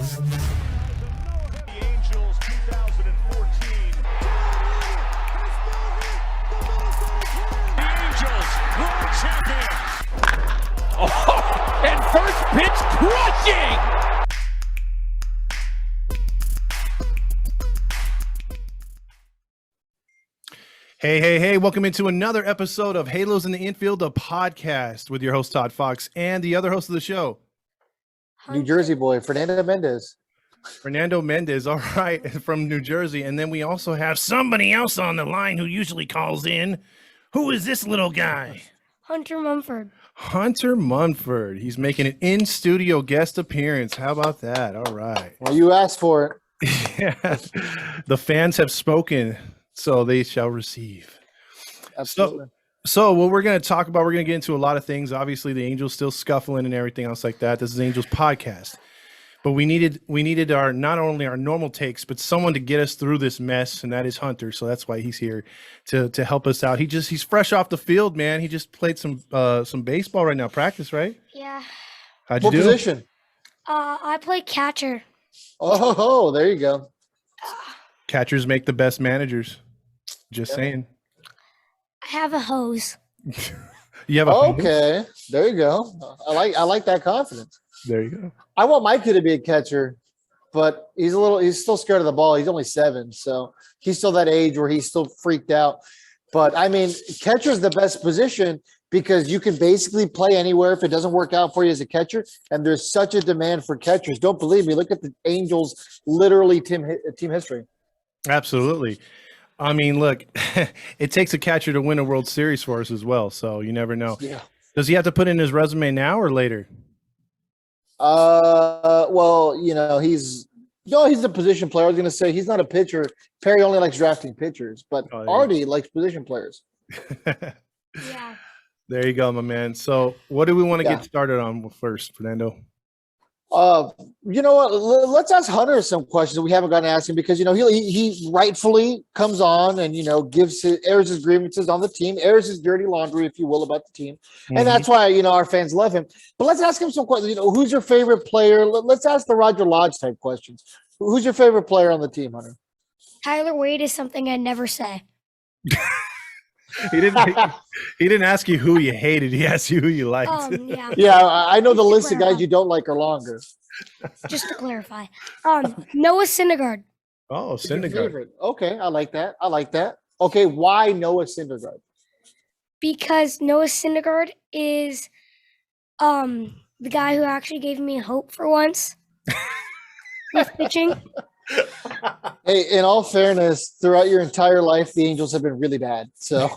The Angels 2014. The Angels world champions. Oh, and first pitch crushing. Hey, welcome into another episode of Halos in the Infield, a podcast with your host, Todd Fox, and the other host of the show, New Jersey boy, Fernando Mendez. Fernando Mendez, all right, from New Jersey. And then we also have somebody else on the line who usually calls in. Who is this little guy? Hunter Mumford. Hunter Mumford. He's making an in-studio guest appearance. How about that? All right. Well, you asked for it. Yeah. The fans have spoken, so they shall receive. Absolutely. So what we're going to talk about, we're going to get into a lot of things. Obviously, the Angels still scuffling and everything else like that. This is Angels podcast. But we needed our not only our normal takes, but someone to get us through this mess, and that is Hunter. So that's why he's here to help us out. He's fresh off the field, man. He just played some baseball right now, practice, right? Yeah. How'd you What do? position? I play catcher. Oh, there you go. Catchers make the best managers. Just saying. I have a hose. You have a Okay, there you go. I like that confidence. There you go. I want my kid to be a catcher, but he's still scared of the ball. He's only 7, so he's still that age where he's still freaked out. But I mean, catcher is the best position because you can basically play anywhere if it doesn't work out for you as a catcher. And there's such a demand for catchers. Don't believe me? Look at the Angels' literally team history. Absolutely. I mean, look, it takes a catcher to win a World Series for us as well, so you never know. Yeah. Does he have to put in his resume now or later? Well, you know, he's a position player. I was going to say he's not a pitcher. Perry only likes drafting pitchers, but Artie likes position players. Yeah. There you go, my man. So what do we want to get started on first, Fernando? You know what? Let's ask Hunter some questions that we haven't gotten to ask him because, you know, he rightfully comes on and, you know, airs his grievances on the team, airs his dirty laundry, if you will, about the team. Mm-hmm. And that's why, you know, our fans love him. But let's ask him some questions. You know, who's your favorite player? Let's ask the Roger Lodge type questions. Who's your favorite player on the team, Hunter? Tyler Wade is something I'd never say. He didn't ask you who you hated. He asked you who you liked. Yeah. Yeah, I know the list of guys you don't like are longer. Just to clarify. Noah Syndergaard. Oh, Syndergaard. Okay, I like that. Okay, why Noah Syndergaard? Because Noah Syndergaard is the guy who actually gave me hope for once with pitching. Hey, in all fairness, throughout your entire life, the Angels have been really bad. So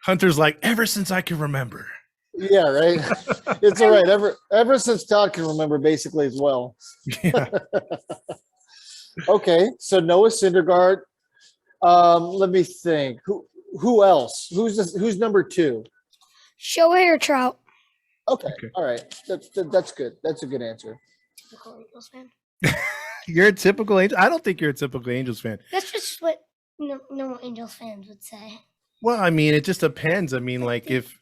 Hunter's like, ever since I can remember. Yeah, right. It's all right. Ever since Todd can remember, basically as well. Yeah. Okay, so Noah Syndergaard. Let me think. Who else? Who's number 2? Shohei or Trout. Okay. All right. That's good. That's a good answer. Typical Angels fan. You're a typical Angel. I don't think you're a typical Angels fan. That's just what normal Angels fans would say. Well, I mean, it just depends. I mean, like if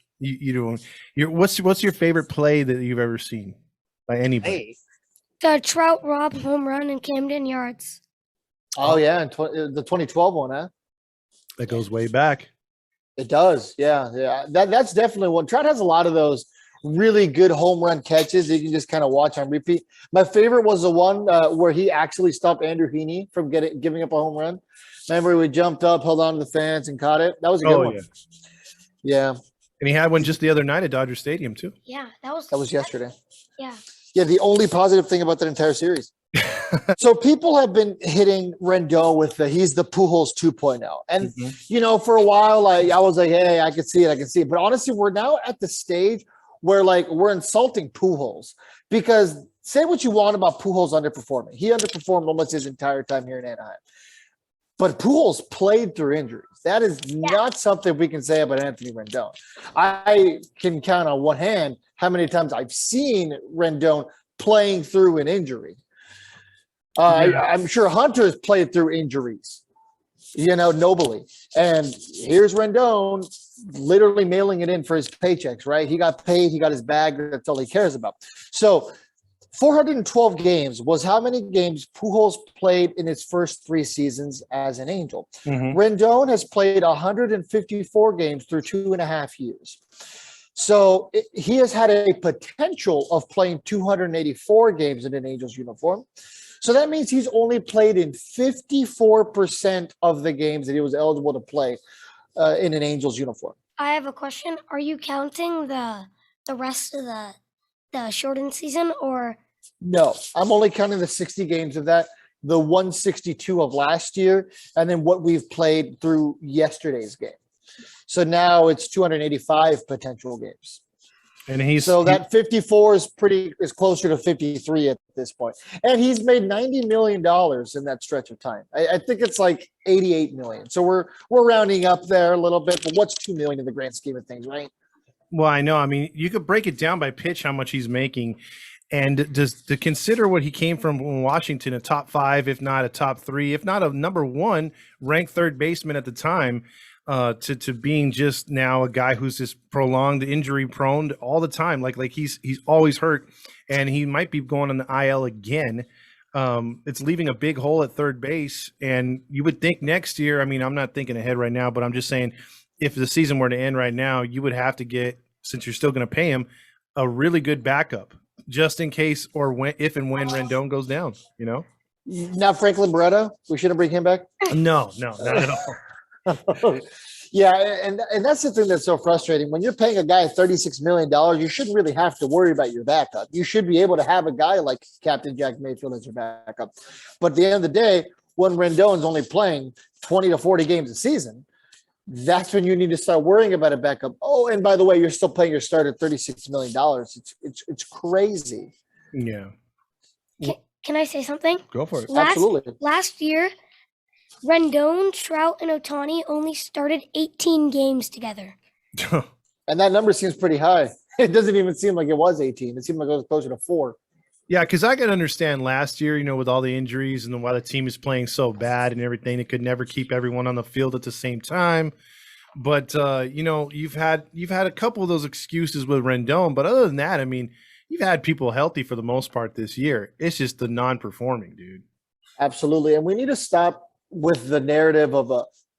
what's your favorite play that you've ever seen by anybody? The Trout Rob home run in Camden Yards. Oh yeah, and the 2012 one, huh? That goes way back. It does. Yeah. That's definitely one. Trout has a lot of those really good home run catches that you can just kind of watch on repeat. My favorite was the one where he actually stopped Andrew Heaney from giving up a home run. Remember, we jumped up, held on to the fence, and caught it. That was a good one. Yeah. And he had one just the other night at Dodger Stadium too. Yeah, that was yesterday. Yeah. Yeah, the only positive thing about that entire series. So people have been hitting Rendon with he's the Pujols 2.0. And, you know, for a while, I was like, hey, I can see it. But honestly, we're now at the stage where, like, we're insulting Pujols because say what you want about Pujols underperforming. He underperformed almost his entire time here in Anaheim. But Pujols played through injuries. That is not something we can say about Anthony Rendon. I can count on one hand how many times I've seen Rendon playing through an injury. I'm sure Hunter's played through injuries, you know, nobly. And here's Rendon literally mailing it in for his paychecks, right? He got paid. He got his bag. That's all he cares about. So 412 games was how many games Pujols played in his first 3 seasons as an Angel. Rendon has played 154 games through 2.5 years. So he has had a potential of playing 284 games in an Angels uniform. So that means he's only played in 54% of the games that he was eligible to play in an Angels uniform. I have a question. Are you counting the rest of the shortened season, or No, I'm only counting the 60 games of that, the 162 of last year, and then what we've played through yesterday's game. So now it's 285 potential games. And that 54 is closer to 53 at this point. And he's made $90 million in that stretch of time. I think it's like 88 million. So we're rounding up there a little bit, but what's 2 million in the grand scheme of things, right? Well, I know. I mean, you could break it down by pitch how much he's making. And to consider what he came from Washington, a top 5, if not a top 3, if not a number 1 ranked third baseman at the time, to being just now a guy who's just prolonged injury prone all the time. Like he's always hurt, and he might be going on the IL again. It's leaving a big hole at third base. And you would think next year, I mean, I'm not thinking ahead right now, but I'm just saying if the season were to end right now, you would have to get, since you're still going to pay him, a really good backup just in case, or if and when Rendon goes down, you know? Not Franklin Barreto. We shouldn't bring him back. No, not at all. Yeah, and that's the thing that's so frustrating. When you're paying a guy $36 million, you shouldn't really have to worry about your backup. You should be able to have a guy like Captain Jack Mayfield as your backup. But at the end of the day, when Rendon's only playing 20 to 40 games a season, that's when you need to start worrying about a backup. Oh, and by the way, you're still paying your starter $36 million. It's crazy. Yeah. can I say something? Go for it. Absolutely. Last year, Rendon, Trout, and Ohtani only started 18 games together. And that number seems pretty high. It doesn't even seem like it was 18. It seemed like it was closer to 4. Yeah, because I can understand last year, you know, with all the injuries and why the team is playing so bad and everything, it could never keep everyone on the field at the same time. But you know, you've had a couple of those excuses with Rendon, but other than that, I mean, you've had people healthy for the most part this year. It's just the non-performing, dude. Absolutely, and we need to stop with the narrative of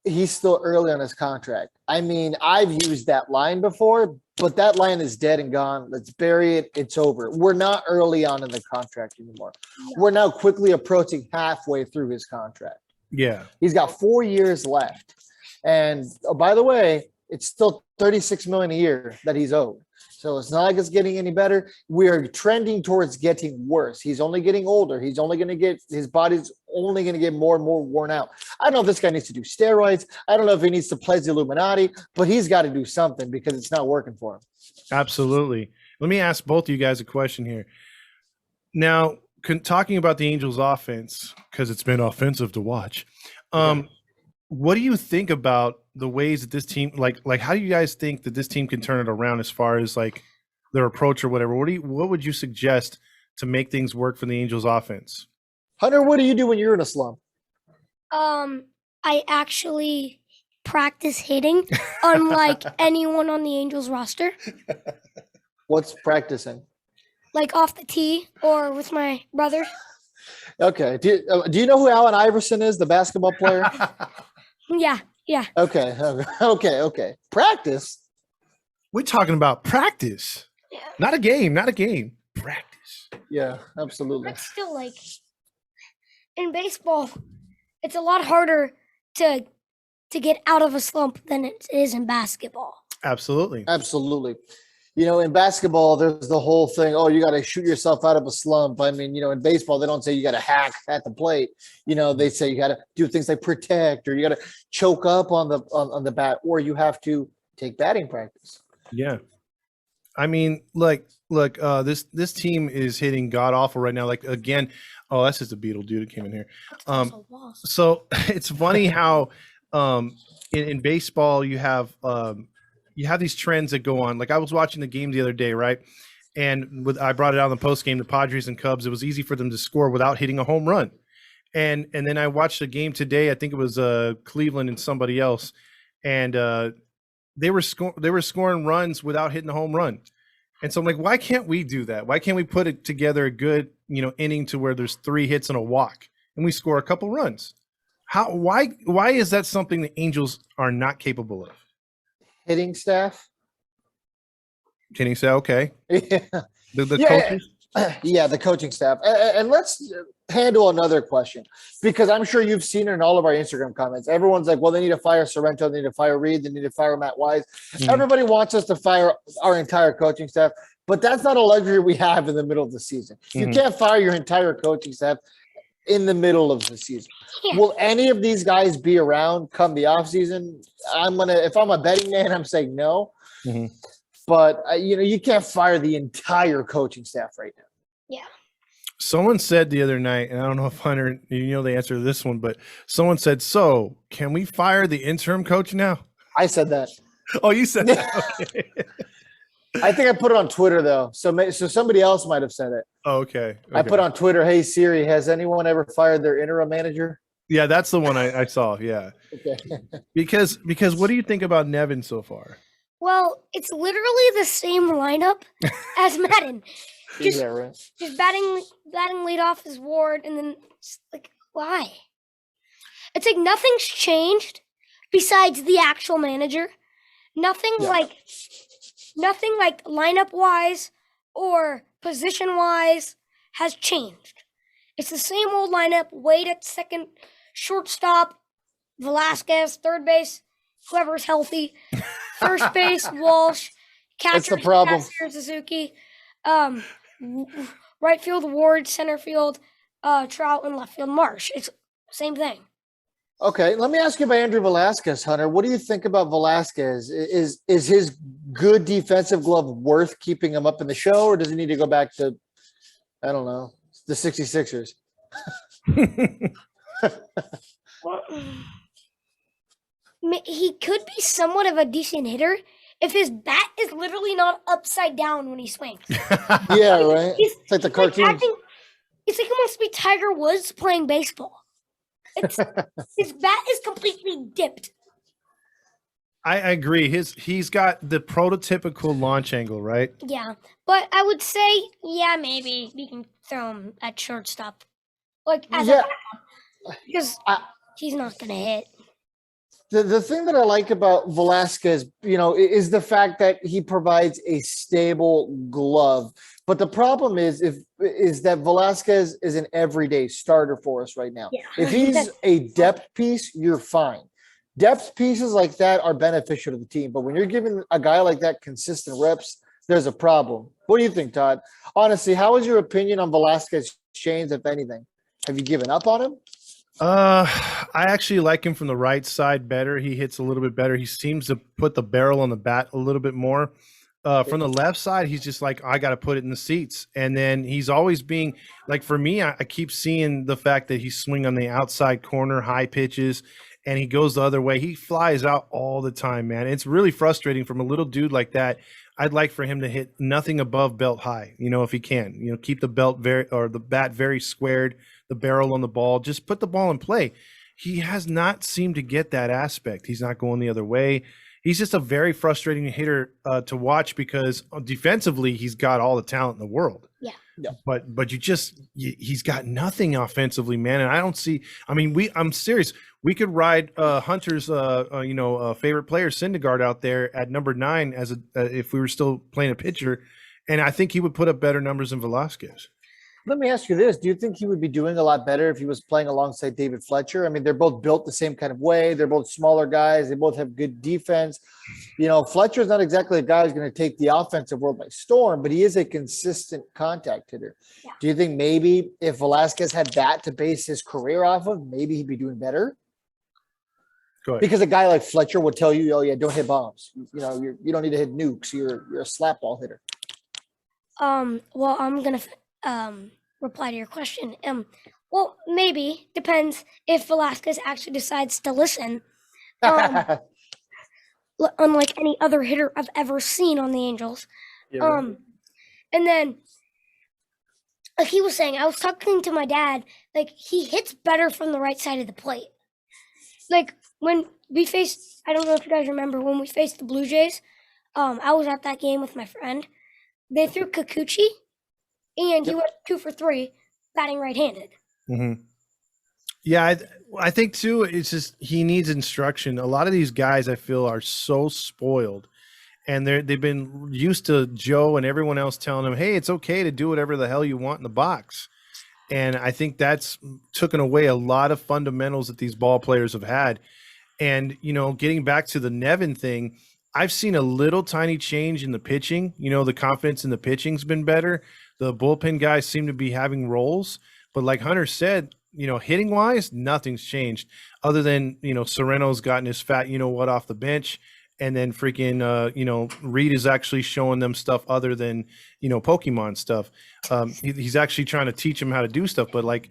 he's still early on his contract. I mean, I've used that line before, but that line is dead and gone. Let's bury it. It's over. We're not early on in the contract anymore. We're now quickly approaching halfway through his contract. Yeah. He's got 4 years left. And by the way, it's still $36 million a year that he's owed. So it's not like it's getting any better. We're trending towards getting worse. He's only getting older. His body's only going to get more and more worn out. I don't know if this guy needs to do steroids. I don't know if he needs to pledge the Illuminati, but he's got to do something because it's not working for him. Absolutely. Let me ask both of you guys a question here. Now, talking about the Angels offense, because it's been offensive to watch. What do you think about the ways that this team, like how do you guys think that this team can turn it around as far as like their approach or whatever? What would you suggest to make things work for the Angels offense? Hunter, what do you do when you're in a slump? I actually practice hitting, unlike anyone on the Angels roster. What's practicing? Like off the tee or with my brother. Okay. Do you know who Allen Iverson is, the basketball player? Yeah. Okay. Practice? We're talking about practice. Yeah. Not a game. Practice. Yeah, absolutely. But still, like, in baseball, it's a lot harder to get out of a slump than it is in basketball. Absolutely. You know, in basketball, there's the whole thing, oh, you got to shoot yourself out of a slump. I mean, you know, in baseball, they don't say you got to hack at the plate. You know, they say you got to do things like protect, or you got to choke up on the bat, or you have to take batting practice. Yeah. I mean, look, this team is hitting god awful right now. Like, again, oh, that's just a Beetle dude that came in here. So it's funny how in baseball you have these trends that go on. Like I was watching the game the other day, right? And I brought it out in the post game, the Padres and Cubs. It was easy for them to score without hitting a home run. And then I watched a game today. I think it was Cleveland and somebody else, and they were scoring runs without hitting a home run. And so I'm like, why can't we do that? Why can't we put it together a good, inning to where there's 3 hits and a walk and we score a couple runs? Why is that something the Angels are not capable of? Hitting staff. Can you say, okay, Yeah. the Yeah. coaches? Yeah, the coaching staff. And let's handle another question, because I'm sure you've seen it in all of our Instagram comments. Everyone's like, well, they need to fire Sorrento, they need to fire Reed, they need to fire Matt Wise. Mhm. Everybody wants us to fire our entire coaching staff, but that's not a luxury we have in the middle of the season. You Mhm. can't fire your entire coaching staff in the middle of the season. Yeah. Will any of these guys be around come the offseason? If I'm a betting man, I'm saying no. Mhm. But you can't fire the entire coaching staff right now. Someone said the other night, and I don't know if Hunter, the answer to this one, but someone said, so can we fire the interim coach now? I said that. Oh, you said that? Okay. I think I put it on Twitter though, so somebody else might have said it. Oh, okay. I put on Twitter, "Hey Siri, has anyone ever fired their interim manager?" Yeah, that's the one I saw. Yeah, Okay. because what do you think about Nevin so far? Well, it's literally the same lineup as Madden. Just, Yeah, right. just batting lead off his Ward, and then it's like, why? It's like nothing's changed besides the actual manager. Nothing Yeah. like lineup wise or position wise has changed. It's the same old lineup. Wade at second, shortstop, Velasquez, third base, whoever's healthy, first base, Walsh, That's the catcher, problem. Suzuki, right field, Ward, center field, Trout, and left field, Marsh. It's same thing. Okay, let me ask you about Andrew Velasquez, Hunter. What do you think about Velasquez? Is his good defensive glove worth keeping him up in the show, or does he need to go back to, I don't know, the 66ers? He could be somewhat of a decent hitter if his bat is literally not upside down when he swings. Yeah, right. It's like the cartoons. It's like he wants to be Tiger Woods playing baseball. His bat is completely dipped. I agree. He's got the prototypical launch angle, right? Yeah, but I would say, yeah, maybe we can throw him at shortstop, like as a backup, because he's not gonna hit. The thing that I like about Velasquez, is the fact that he provides a stable glove. But the problem is that Velasquez is an everyday starter for us right now. Yeah. If he's a depth piece, you're fine. Depth pieces like that are beneficial to the team. But when you're giving a guy like that consistent reps, there's a problem. What do you think, Todd? Honestly, how is your opinion on Velasquez changed, if anything? Have you given up on him? I actually like him from the right side better. He hits a little bit better. He seems to put the barrel on the bat a little bit more. From the left side, he's just like, I got to put it in the seats. And then he's always being like, for me, I keep seeing the fact that he's swinging on the outside corner, high pitches, and he goes the other way. He flies out all the time, man. It's really frustrating from a little dude like that. I'd like for him to hit nothing above belt high, if he can, keep the the bat very squared, the barrel on the ball, just put the ball in play. He has not seemed to get that aspect. He's not going the other way. He's just a very frustrating hitter to watch because defensively, he's got all the talent in the world. Yeah. But he's got nothing offensively, man. And I don't see, I'm serious. We could ride Hunter's, favorite player, Syndergaard, out there at number 9 if we were still playing a pitcher. And I think he would put up better numbers than Velasquez. Let me ask you this. Do you think he would be doing a lot better if he was playing alongside David Fletcher? I mean, they're both built the same kind of way. They're both smaller guys. They both have good defense. Fletcher's not exactly a guy who's going to take the offensive world by storm, but he is a consistent contact hitter. Yeah. Do you think maybe if Velasquez had that to base his career off of, maybe he'd be doing better? Go ahead. Because a guy like Fletcher would tell you, oh, yeah, don't hit bombs. You don't need to hit nukes. You're a slap ball hitter. Well, I'm going to reply to your question. Well, maybe. Depends if Velasquez actually decides to listen. Unlike any other hitter I've ever seen on the Angels. Yeah. And then, like he was saying, I was talking to my dad, like he hits better from the right side of the plate. Like when we faced, I don't know if you guys remember, when we faced the Blue Jays, I was at that game with my friend. they threw Kikuchi, and he went 2 for 3, batting right-handed. Mm-hmm. Yeah, I think too. It's just he needs instruction. A lot of these guys, I feel, are so spoiled, and they've been used to Joe and everyone else telling them, "Hey, it's okay to do whatever the hell you want in the box." And I think that's taken away a lot of fundamentals that these ball players have had. And, getting back to the Nevin thing, I've seen a little tiny change in the pitching. The confidence in the pitching's been better. The bullpen guys seem to be having roles. But like Hunter said, hitting wise, nothing's changed other than, Sereno's gotten his fat, what off the bench. And then freaking, Reed is actually showing them stuff other than, Pokemon stuff. He's actually trying to teach them how to do stuff. But like,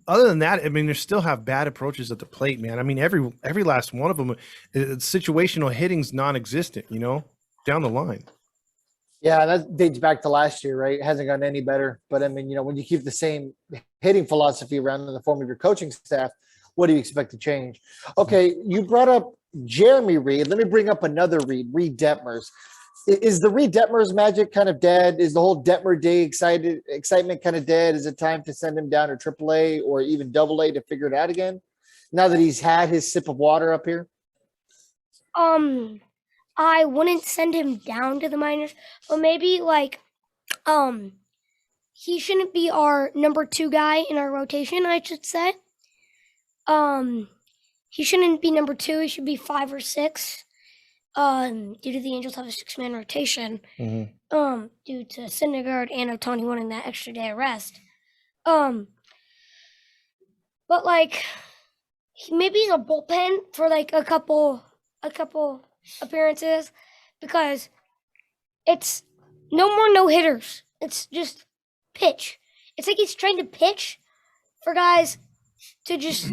other than that, I mean, they still have bad approaches at the plate, man. I mean, every last one of them, situational hitting's non-existent, down the line. Yeah, that dates back to last year, right? It hasn't gotten any better. But I mean, when you keep the same hitting philosophy around in the form of your coaching staff, what do you expect to change? Okay, you brought up Jeremy Reed. Let me bring up another Reed, Reed Detmers. Is the Reed Detmers magic kind of dead? Is the whole Detmer Day excitement kind of dead? Is it time to send him down to AAA or even AA to figure it out again? Now that he's had his sip of water up here? I wouldn't send him down to the minors, but maybe he shouldn't be our number 2 guy in our rotation, I should say. He shouldn't be number 2. He should be 5 or 6. Due to the Angels have a 6-man rotation, due to Syndergaard and Ohtani wanting that extra day of rest. But maybe he's a bullpen for a couple appearances, because it's no more no hitters. It's just pitch. It's like he's trying to pitch for guys to just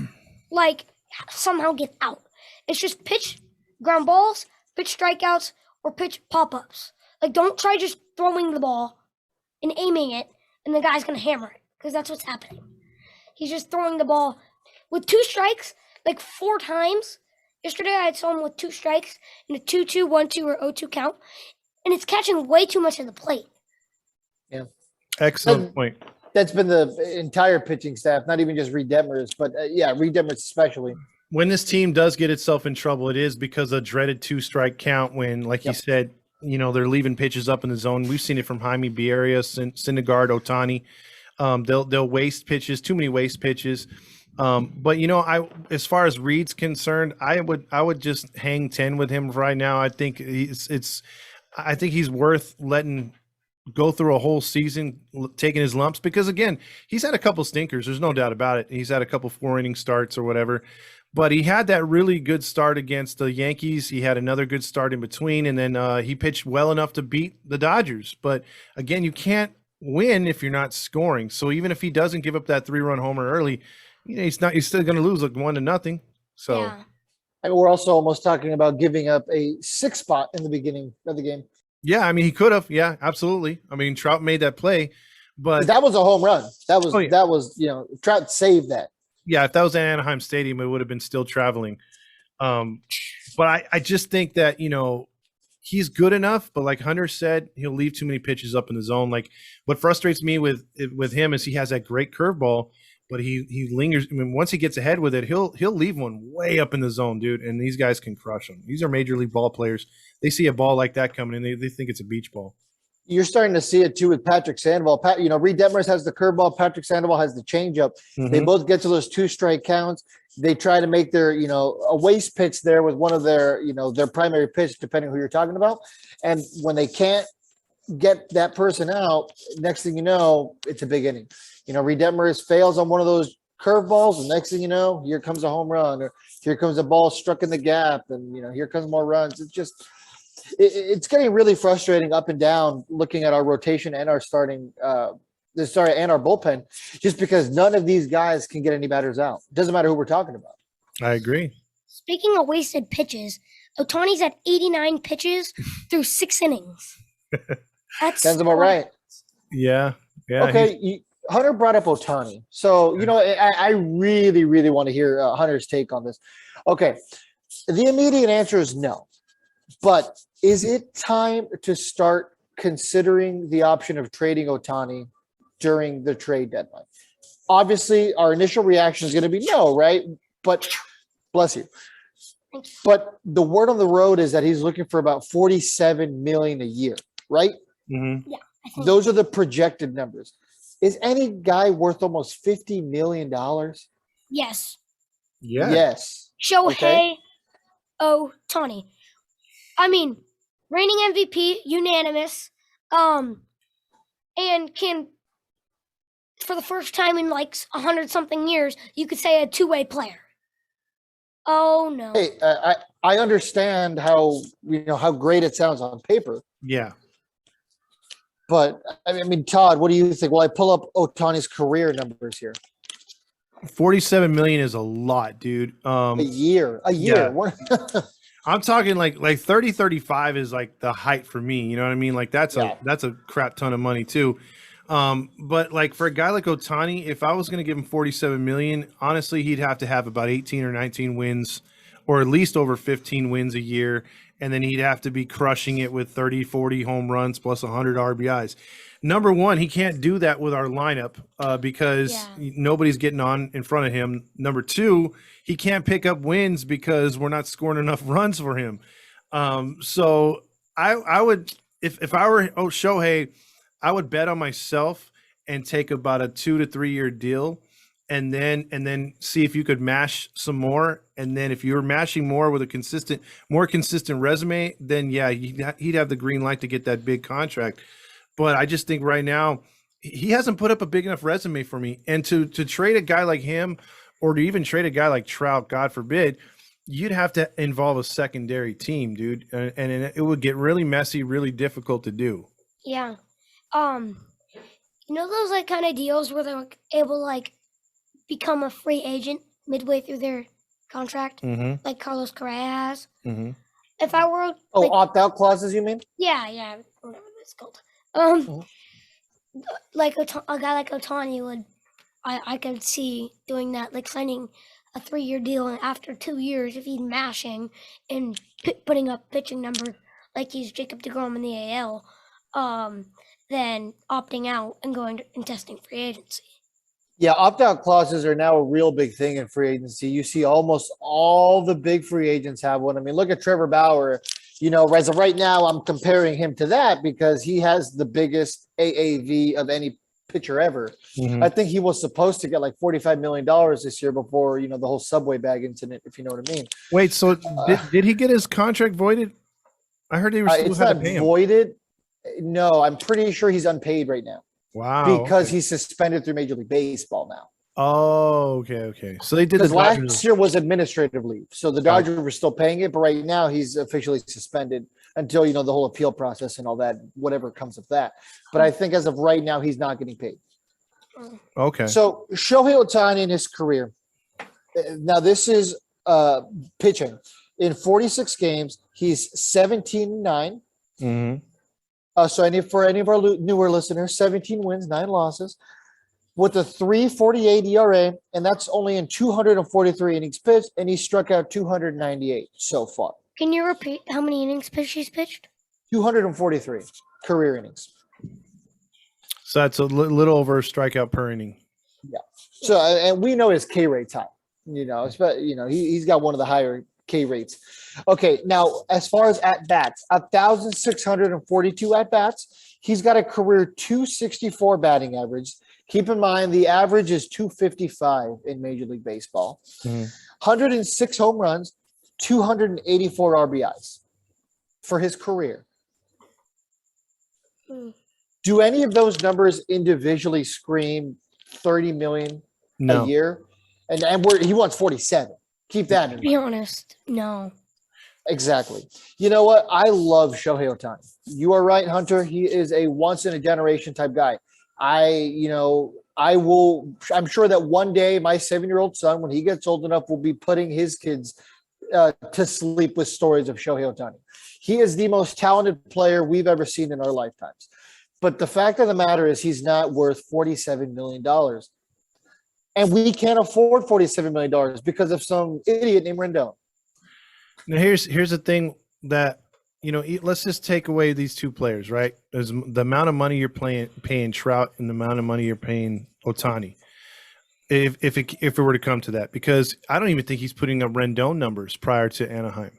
somehow get out. It's just pitch ground balls, pitch strikeouts, or pitch pop-ups. Don't try just throwing the ball and aiming it, and the guy's going to hammer it, because that's what's happening. He's just throwing the ball with 2 strikes, 4 times. Yesterday, I saw him with 2 strikes in a 2-2, 1-2, or 0-2 count, and it's catching way too much of the plate. Yeah. Excellent point. That's been the entire pitching staff, not even just Reed Detmers, but Reed Detmers especially. When this team does get itself in trouble, it is because of dreaded 2-strike count when, like you said, they're leaving pitches up in the zone. We've seen it from Jaime Beria, Syndergaard, Ohtani. They'll waste pitches, too many waste pitches. But as far as Reed's concerned, I would just hang 10 with him right now. I think he's worth letting go through a whole season taking his lumps, because again, he's had a couple stinkers. There's no doubt about it. He's had a couple 4-inning starts or whatever. But he had that really good start against the Yankees. He had another good start in between, and then he pitched well enough to beat the Dodgers. But again, you can't win if you're not scoring. So even if he doesn't give up that 3-run homer early, he's still going to lose 1-0. So yeah. And we're also almost talking about giving up a 6 spot in the beginning of the game. Yeah, I mean, he could have. Yeah, absolutely. I mean, Trout made that play, but that was a home run. That was Trout saved that. Yeah, if that was at Anaheim Stadium, it would have been still traveling. But I just think that, he's good enough, but like Hunter said, he'll leave too many pitches up in the zone. What frustrates me with him is he has that great curveball, but he lingers. I mean, once he gets ahead with it, he'll leave one way up in the zone, dude, and these guys can crush him. These are major league ball players. They see a ball like that coming in, they think it's a beach ball. You're starting to see it too with Patrick Sandoval. Reed Detmers has the curveball. Patrick Sandoval has the changeup. Mm-hmm. They both get to those 2-strike counts. They try to make their, a waste pitch there with one of their, their primary pitch, depending who you're talking about. And when they can't get that person out, next thing you know, it's a big inning. Reed Detmers fails on one of those curveballs, and next thing you know, here comes a home run, or here comes a ball struck in the gap, and here comes more runs. It's just it's getting really frustrating up and down looking at our rotation and our and our bullpen, just because none of these guys can get any batters out. It doesn't matter who we're talking about. I agree. Speaking of wasted pitches, Ohtani's at 89 pitches through 6 innings. That sounds about right. Yeah. Okay. Hunter brought up Ohtani. So, I really, really want to hear Hunter's take on this. Okay. The immediate answer is no. But is it time to start considering the option of trading Ohtani during the trade deadline? Obviously, our initial reaction is going to be no, right? But bless you. But the word on the road is that he's looking for about $47 million a year, right? Mm-hmm. Yeah. I think Those are the projected numbers. Is any guy worth almost $50 million? yes. Yeah. Yes. Shohei Okay. Ohtani. I mean, reigning MVP, unanimous, and can, for the first time in like 100-something years, you could say a two-way player. Oh no. Hey, I understand how how great it sounds on paper, Yeah. but I mean, Todd, what do you think? Well, I pull up Otani's career numbers here. 47 million is a lot, dude. A year. Yeah. What- I'm talking like 30, 35 is like the height for me. You know what I mean? Like that's Yeah. a crap ton of money too. But like for a guy like Ohtani, if I was going to give him 47 million, honestly, he'd have to have about 18 or 19 wins, or at least over 15 wins a year. And then he'd have to be crushing it with 30, 40 home runs plus 100 RBIs. Number one, he can't do that with our lineup because nobody's getting on in front of him. Number two, he can't pick up wins because we're not scoring enough runs for him. So I would, if I were Shohei, I would bet on myself and take about a 2 to 3 year deal, and then see if you could mash some more. And then if you're mashing more with a more consistent resume, then yeah, he'd have the green light to get that big contract. But I just think right now he hasn't put up a big enough resume for me. And to trade a guy like him, or to even trade a guy like Trout, God forbid, you'd have to involve a secondary team, dude, and it would get really messy, really difficult to do. Yeah. You know those like kind of deals where they're like, able to like become a free agent midway through their contract, Mm-hmm. like Carlos Correa has. Mm-hmm. If I were Oh, like, opt-out clauses, you mean? yeah, whatever that's called. Mhm. Like a guy like Ohtani would, I could see doing that, like signing a 3-year deal, and after 2 years, if he's mashing and putting up pitching number like he's Jacob deGrom in the AL, then opting out and going and testing free agency. Yeah, opt-out clauses are now a real big thing in free agency. You see almost all the big free agents have one. I mean, look at Trevor Bauer. As of right now, I'm comparing him to that because he has the biggest AAV of any pitcher ever. Mm-hmm. I think he was supposed to get like $45 million this year before, the whole subway bag incident, if you know what I mean. Wait, so did he get his contract voided? I heard they were still It's had to not pay him. voided. No, I'm pretty sure he's unpaid right now Wow. because okay. he's suspended through Major League Baseball now. Oh, okay. So they did the Because last Dodgers. year was administrative leave, so the Dodgers were still paying it, but right now he's officially suspended until the whole appeal process and all that, whatever comes of that. But I think as of right now, he's not getting paid. Okay. So Shohei Ohtani in his career. Now this is pitching in 46 games. He's 17-9. Mm-hmm. So for any of our newer listeners, 17 wins, 9 losses, with a 3.48 ERA, and that's only in 243 innings pitched, and he struck out 298 so far. Can you repeat how many innings he's pitched? 243 career innings. So that's a little over a strikeout per inning. Yeah. So and we know his K rate's high. He's got one of the higher K rates. Okay, now as far as at bats, 1,642 at bats. He's got a career 264 batting average. Keep in mind the average is 255 in Major League Baseball. 106 home runs, 284 RBIs for his career. Do any of those numbers individually scream 30 million a year? And he wants 47. Keep that in mind. To be honest, no. Exactly. You know what? I love Shohei Ohtani. You are right, Hunter. He is a once in a generation type guy. I'm sure that one day my 7-year-old son, when he gets old enough, will be putting his kids to sleep with stories of Shohei Ohtani. He is the most talented player we've ever seen in our lifetimes. But the fact of the matter is he's not worth $47 million. And we can't afford $47 million because of some idiot named Rendon. Now here's the thing that let's just take away these two players, right? There's the amount of money you're paying Trout and the amount of money you're paying Otani. If it were to come to that, because I don't even think he's putting up Rendon numbers prior to Anaheim.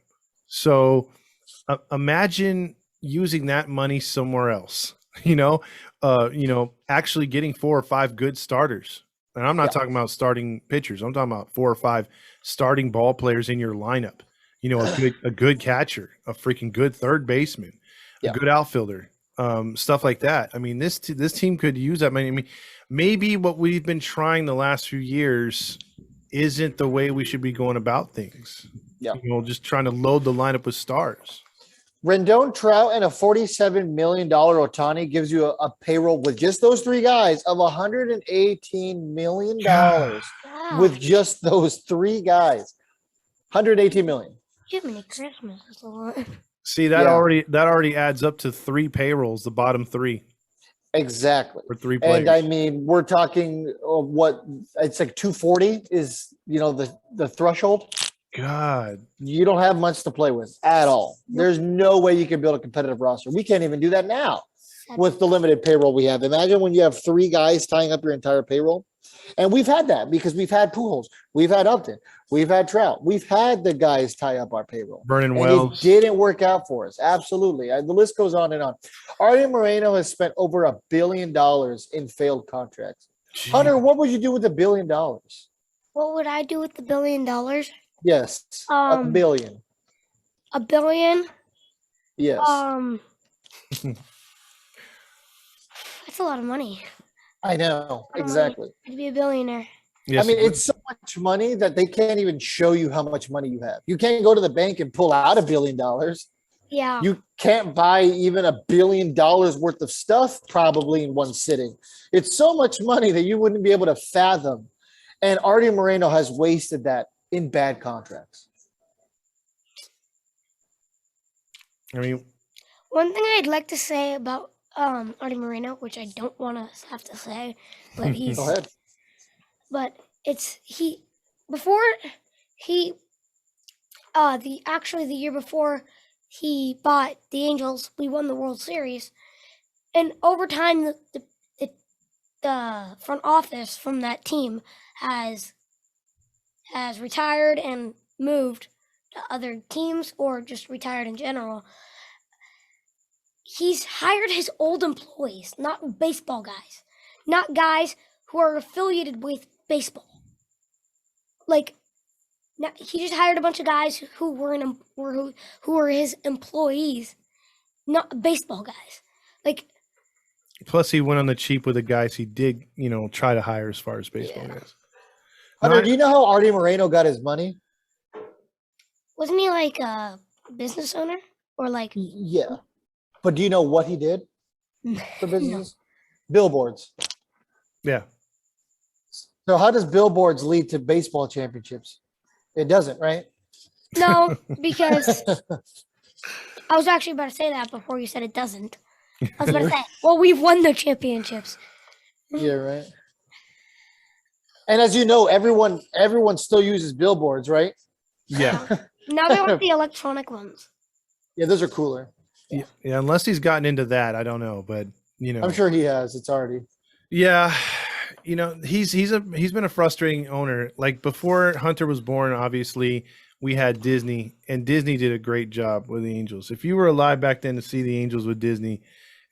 So imagine using that money somewhere else. Actually getting 4 or 5 good starters. And I'm not talking about starting pitchers. I'm talking about 4 or 5 starting ball players in your lineup. A good catcher, a freaking good third baseman, a good outfielder, stuff like that. I mean, this team could use that money. I mean, maybe what we've been trying the last few years isn't the way we should be going about things. Yeah. Just trying to load the lineup with stars. Rendon, Trout, and a $47 million Otani gives you a payroll with just those 3 guys of $118 million with just those 3 guys. $118 million. Jiminy Christmas is a lot. See, that already adds up to 3 payrolls, the bottom 3. Exactly. For 3 players. And I mean, we're talking what it's like 240 is, the threshold. God, you don't have much to play with at all. There's no way you can build a competitive roster. We can't even do that now with the limited payroll we have. Imagine when you have 3 guys tying up your entire payroll. And we've had that because we've had Pujols, we've had Upton, we've had Trout, we've had the guys tie up our payroll. Vernon Wells. It didn't work out for us. Absolutely. The list goes on and on. Artie Moreno has spent over $1 billion in failed contracts. Gee. Hunter, what would you do with $1 billion? What would I do with the $1 billion? Yes. $1 billion. $1 billion? Yes. That's a lot of money. I know. Exactly. I'd be a billionaire. Yes. I mean, it's so much money that they can't even show you how much money you have. You can't go to the bank and pull out $1 billion. Yeah. You can't buy even $1 billion worth of stuff probably in one sitting. It's so much money that you wouldn't be able to fathom. And Artie Moreno has wasted that in bad contracts. I mean, one thing I'd like to say about Artie Moreno, which I don't want to have to say, but he's Go ahead. But it's the year before he bought the Angels, we won the World Series, and over time the front office from that team has retired and moved to other teams or just retired in general. He's hired his old employees, not baseball guys, not guys who are affiliated with baseball. Like, he just hired a bunch of guys who were his employees, not baseball guys. Like, plus he went on the cheap with the guys he did, try to hire as far as baseball goes. Hunter, do you know how Artie Moreno got his money? Wasn't he like a business owner or like? Yeah, but do you know what he did for business? No. Billboards. Yeah. So how does billboards lead to baseball championships? It doesn't, right? No, because I was actually about to say that before you said it doesn't. I was about to say, well, we've won the championships. Yeah, right. And as you know, everyone still uses billboards, right? Yeah. Now they want the electronic ones. Yeah, those are cooler. Yeah, unless he's gotten into that, I don't know, but I'm sure he has. It's already. Yeah, he's been a frustrating owner. Like before Hunter was born, obviously we had Disney, and Disney did a great job with the Angels. If you were alive back then to see the Angels with Disney,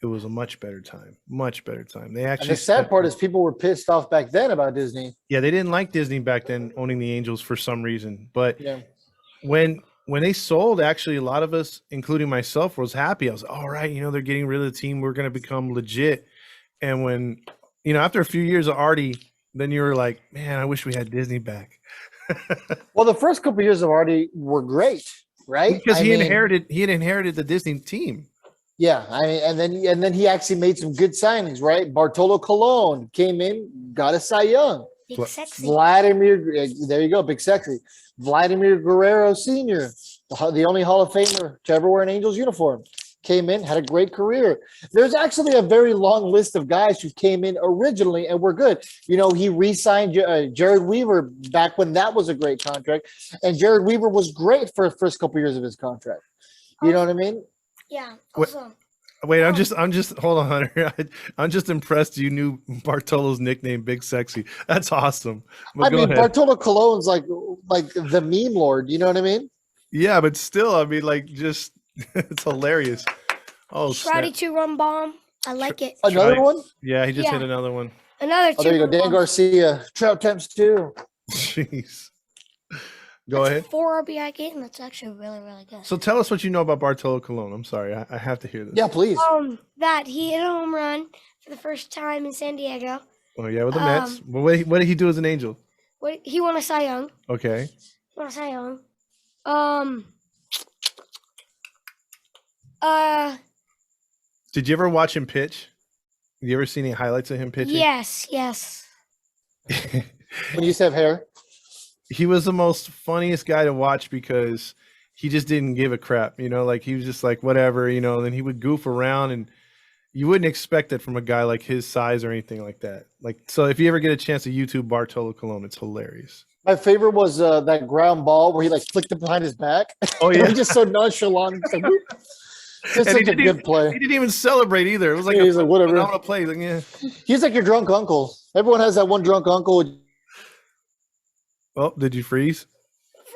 it was a much better time. Much better time. They actually. And the sad part is people were pissed off back then about Disney. Yeah, they didn't like Disney back then owning the Angels for some reason. But yeah. when they sold, actually a lot of us, including myself, was happy. I was all right. They're getting rid of the team. We're going to become legit. And when after a few years of Artie, then you were like, man, I wish we had Disney back. Well, the first couple of years of Artie were great, right? Because he had inherited the Disney team. Yeah, I mean, and then he actually made some good signings, right? Bartolo Colon came in, got a Cy Young. Big sexy. Vladimir, there you go, big sexy. Vladimir Guerrero Sr., the only Hall of Famer to ever wear an Angels uniform, came in, had a great career. There's actually a very long list of guys who came in originally and were good. He re-signed Jared Weaver back when that was a great contract, and Jared Weaver was great for the first couple years of his contract. You know what I mean? Yeah. Wait, Also, wait, I'm just hold on, Hunter. I'm just impressed you knew Bartolo's nickname, Big Sexy. That's awesome. But I go mean, ahead. Bartolo Colon's like the meme lord. You know what I mean? Yeah, but still, I mean, like, just it's hilarious. Oh, snap. Shroudy 2-run bomb. I like it. Another Right. one? Yeah, he just hit Yeah. another one. Another Oh, there you go. 2-run Dan bomb. Garcia. Trout times 2. Jeez. Go That's ahead. 4 RBI game. That's actually really, really good. So tell us what you know about Bartolo Colon. I'm sorry, I have to hear this. Yeah, please. That he hit a home run for the first time in San Diego. Oh yeah, with the Mets. But what did he do as an Angel? He won a Cy Young. Okay. Won a Cy Young. Did you ever watch him pitch? You ever seen any highlights of him pitching? Yes. When you used to have hair. He was the most funniest guy to watch because he just didn't give a crap, like he was just like whatever, and then he would goof around and you wouldn't expect it from a guy like his size or anything like that. So if you ever get a chance to YouTube Bartolo Colon, it's hilarious. My favorite was that ground ball where he like flicked it behind his back. Oh yeah. It was just so nonchalant. Just, like, whoop. Just And such a good play. He didn't even celebrate either. It was like Yeah, he's like, whatever. phenomenal play. Like, yeah. He's like your drunk uncle. Everyone has that one drunk uncle. Oh, did you freeze?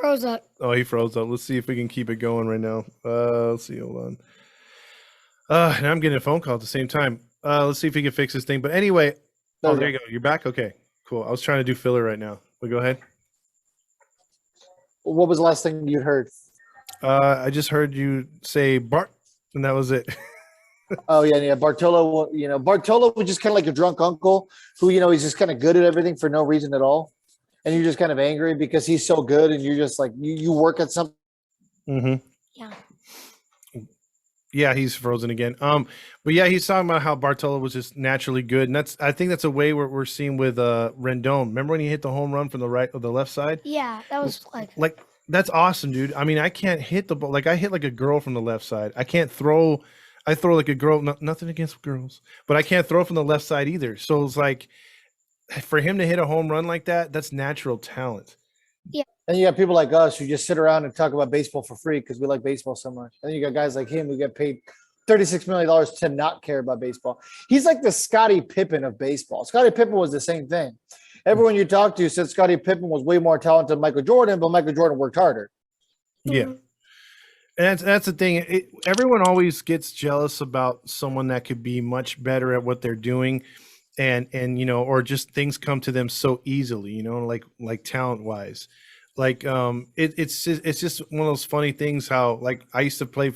Froze up. Oh, he froze up. Let's see if we can keep it going right now. Let's see. Hold on. And I'm getting a phone call at the same time. Let's see if we can fix this thing. But anyway, there you go. You're back? Okay, cool. I was trying to do filler right now. But go ahead. What was the last thing you'd heard? I just heard you say Bart, and that was it. Oh, yeah. Bartolo, Bartolo was just kind of like a drunk uncle who, he's just kind of good at everything for no reason at all. And you're just kind of angry because he's so good and you're just like, you work at something. Mm-hmm. Yeah. Yeah, he's frozen again. But yeah, he's talking about how Bartolo was just naturally good, and I think that's a way we're seeing with Rendon. Remember when he hit the home run from the right or the left side? Yeah, that was like that's awesome, dude. I mean, I can't hit the ball like I hit like a girl from the left side. I can't throw. I throw like a girl. Nothing against girls, but I can't throw from the left side either. So it's like for him to hit a home run like that, that's natural talent. And you got people like us who just sit around and talk about baseball for free because we like baseball so much. And then you got guys like him who get paid $36 million to not care about baseball. He's like the Scottie Pippen of baseball. Scottie Pippen was the same thing. Everyone you talk to said Scottie Pippen was way more talented than Michael Jordan, but Michael Jordan worked harder. Yeah. And that's the thing. Everyone always gets jealous about someone that could be much better at what they're doing. And or just things come to them so easily, like talent wise. Like it's just one of those funny things how like I used to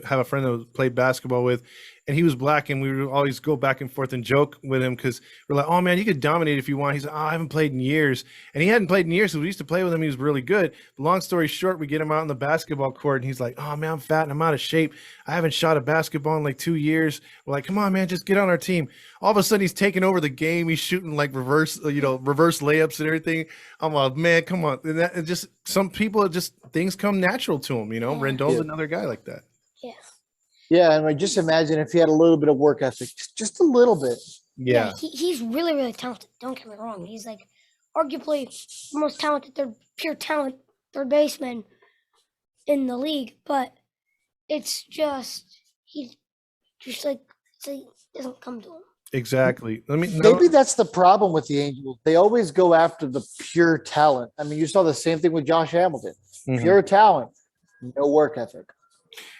have a friend that played basketball with, and he was black, and we would always go back and forth and joke with him because we're like, oh man, you could dominate if you want. He's like, oh, I haven't played in years, and he hadn't played in years, so we used to play with him. He was really good. But long story short, we get him out on the basketball court, and he's like, oh man, I'm fat and I'm out of shape. I haven't shot a basketball in like 2 years. We're like, come on man, just get on our team. All of a sudden he's taking over the game. He's shooting like reverse layups and everything. I'm like, man, come on. And that just some people, just things come natural to him. Rendon's another guy like that. Yeah. Yeah, and just imagine if he had a little bit of work ethic, just a little bit. Yeah. He's really, really talented. Don't get me wrong. He's like arguably the most talented, pure talent third baseman in the league. But it's just he's just like it doesn't come to him. Exactly. Maybe that's the problem with the Angels. They always go after the pure talent. I mean, you saw the same thing with Josh Hamilton. Mm-hmm. Pure talent, no work ethic.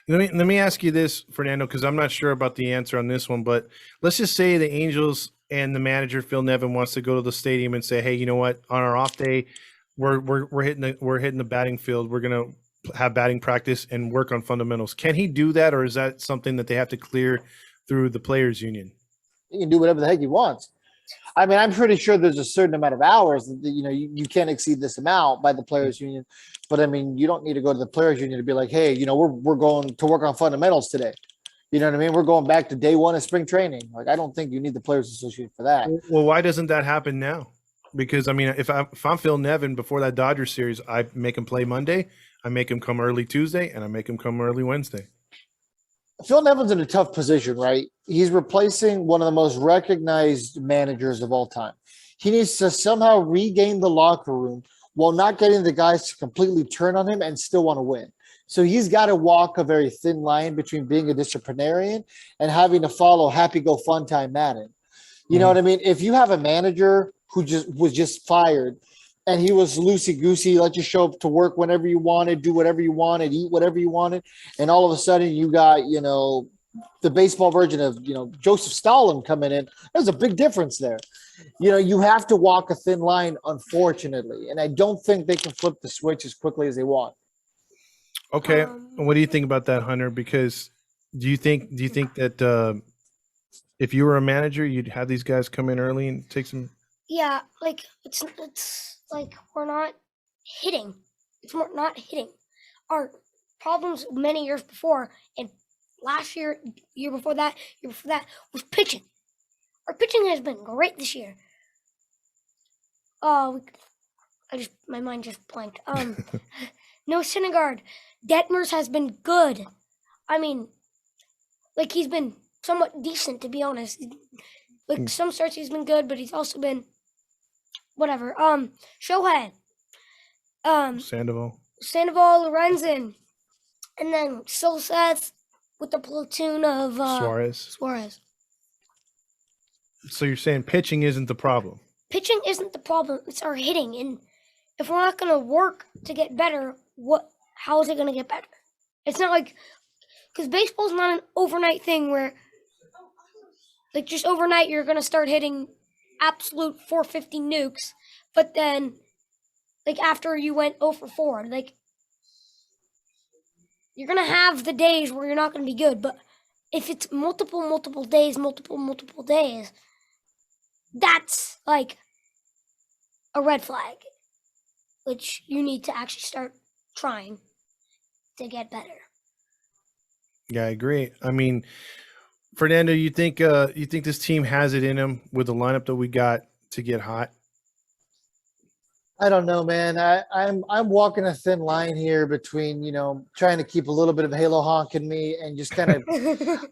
Let me ask you this, Fernando, because I'm not sure about the answer on this one, but let's just say the Angels and the manager Phil Nevin wants to go to the stadium and say, hey, you know what? On our off day, we're hitting the batting field. We're gonna have batting practice and work on fundamentals. Can he do that, or is that something that they have to clear through the players' union? He can do whatever the heck he wants. I mean, I'm pretty sure there's a certain amount of hours that you can't exceed this amount by the players' union. But I mean, you don't need to go to the players' union to be like, hey, we're going to work on fundamentals today. You know what I mean? We're going back to day one of spring training. Like, I don't think you need the players' association for that. Well, why doesn't that happen now? Because I mean, if I'm Phil Nevin before that Dodgers series, I make him play Monday, I make him come early Tuesday, and I make him come early Wednesday. Phil Nevin's in a tough position, right? He's replacing one of the most recognized managers of all time. He needs to somehow regain the locker room while not getting the guys to completely turn on him and still want to win. So he's got to walk a very thin line between being a disciplinarian and having to follow happy go fun time Madden. You know what I mean? If you have a manager who was just fired and he was loosey goosey, let you show up to work whenever you wanted, do whatever you wanted, eat whatever you wanted, and all of a sudden you got, the baseball version of, Joseph Stalin coming in, there's a big difference there. You have to walk a thin line, unfortunately, and I don't think they can flip the switch as quickly as they want. Okay, what do you think about that, Hunter? Because do you think that if you were a manager, you'd have these guys come in early and take some? Yeah, like it's like we're not hitting. We're not hitting. Our problems many years before, and last year, year before that, was pitching. Our pitching has been great this year. My mind just blanked. No Syndergaard. Detmers has been good. I mean, like he's been somewhat decent, to be honest. Like some starts he's been good, but he's also been whatever. Shohei. Sandoval, Lorenzen. And then Seth with the platoon of Suarez. So you're saying pitching isn't the problem? Pitching isn't the problem. It's our hitting. And if we're not going to work to get better, how is it going to get better? It's not like, because baseball's not an overnight thing where, like, just overnight you're going to start hitting absolute 450 nukes, but then, like, after you went 0 for 4, like, you're going to have the days where you're not going to be good, but if it's multiple days, that's, like, a red flag, which you need to actually start trying to get better. Yeah, I agree. I mean, Fernando, you think this team has it in them with the lineup that we got to get hot? I don't know, man. I'm walking a thin line here between, trying to keep a little bit of Halo honk in me and just kind of,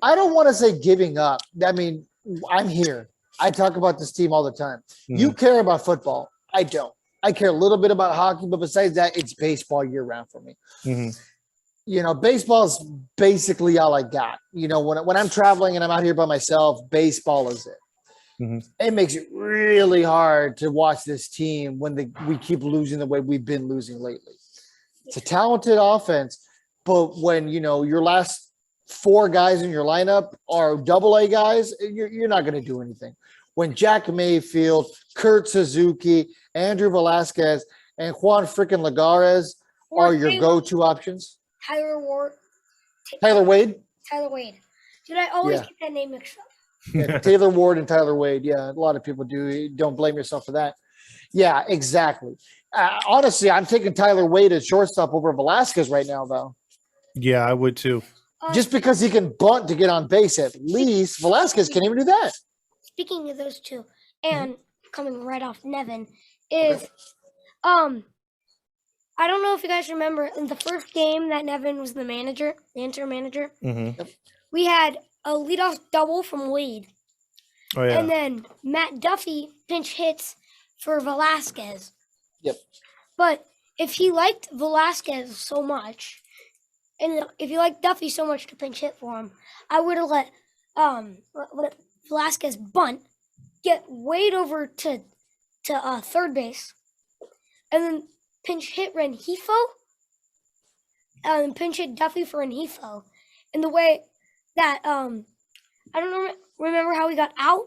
I don't want to say giving up. I mean, I'm here. I talk about this team all the time. Mm-hmm. You care about football. I don't. I care a little bit about hockey, but besides that, it's baseball year round for me. Mm-hmm. Baseball's basically all I got. When I'm traveling and I'm out here by myself, baseball is it. Mm-hmm. It makes it really hard to watch this team when we keep losing the way we've been losing lately. It's a talented offense, but when, your last 4 guys in your lineup are AA guys, you're not going to do anything. When Jack Mayfield, Kurt Suzuki, Andrew Velasquez, and Juan freaking Lagares are your go-to options. Tyler Wade. Dude, I always get that name mixed up. Yeah, Taylor Ward and Tyler Wade. Yeah, a lot of people do. Don't blame yourself for that. Yeah, exactly. Honestly, I'm taking Tyler Wade at shortstop over Velasquez right now, though. Yeah, I would too. Just because he can bunt to get on base at least. Velasquez can't even do that. Speaking of those two, and coming right off Nevin, is I don't know if you guys remember in the first game that Nevin was the interim manager, we had a leadoff double from Wade. Oh, yeah. And then Matt Duffy pinch hits for Velasquez. Yep. But if he liked Velasquez so much, and if he liked Duffy so much to pinch hit for him, I would have let Velasquez bunt, get Wade over to third base, and then pinch hit Rengifo, and pinch hit Duffy for Rengifo. In the way that I don't remember how he got out,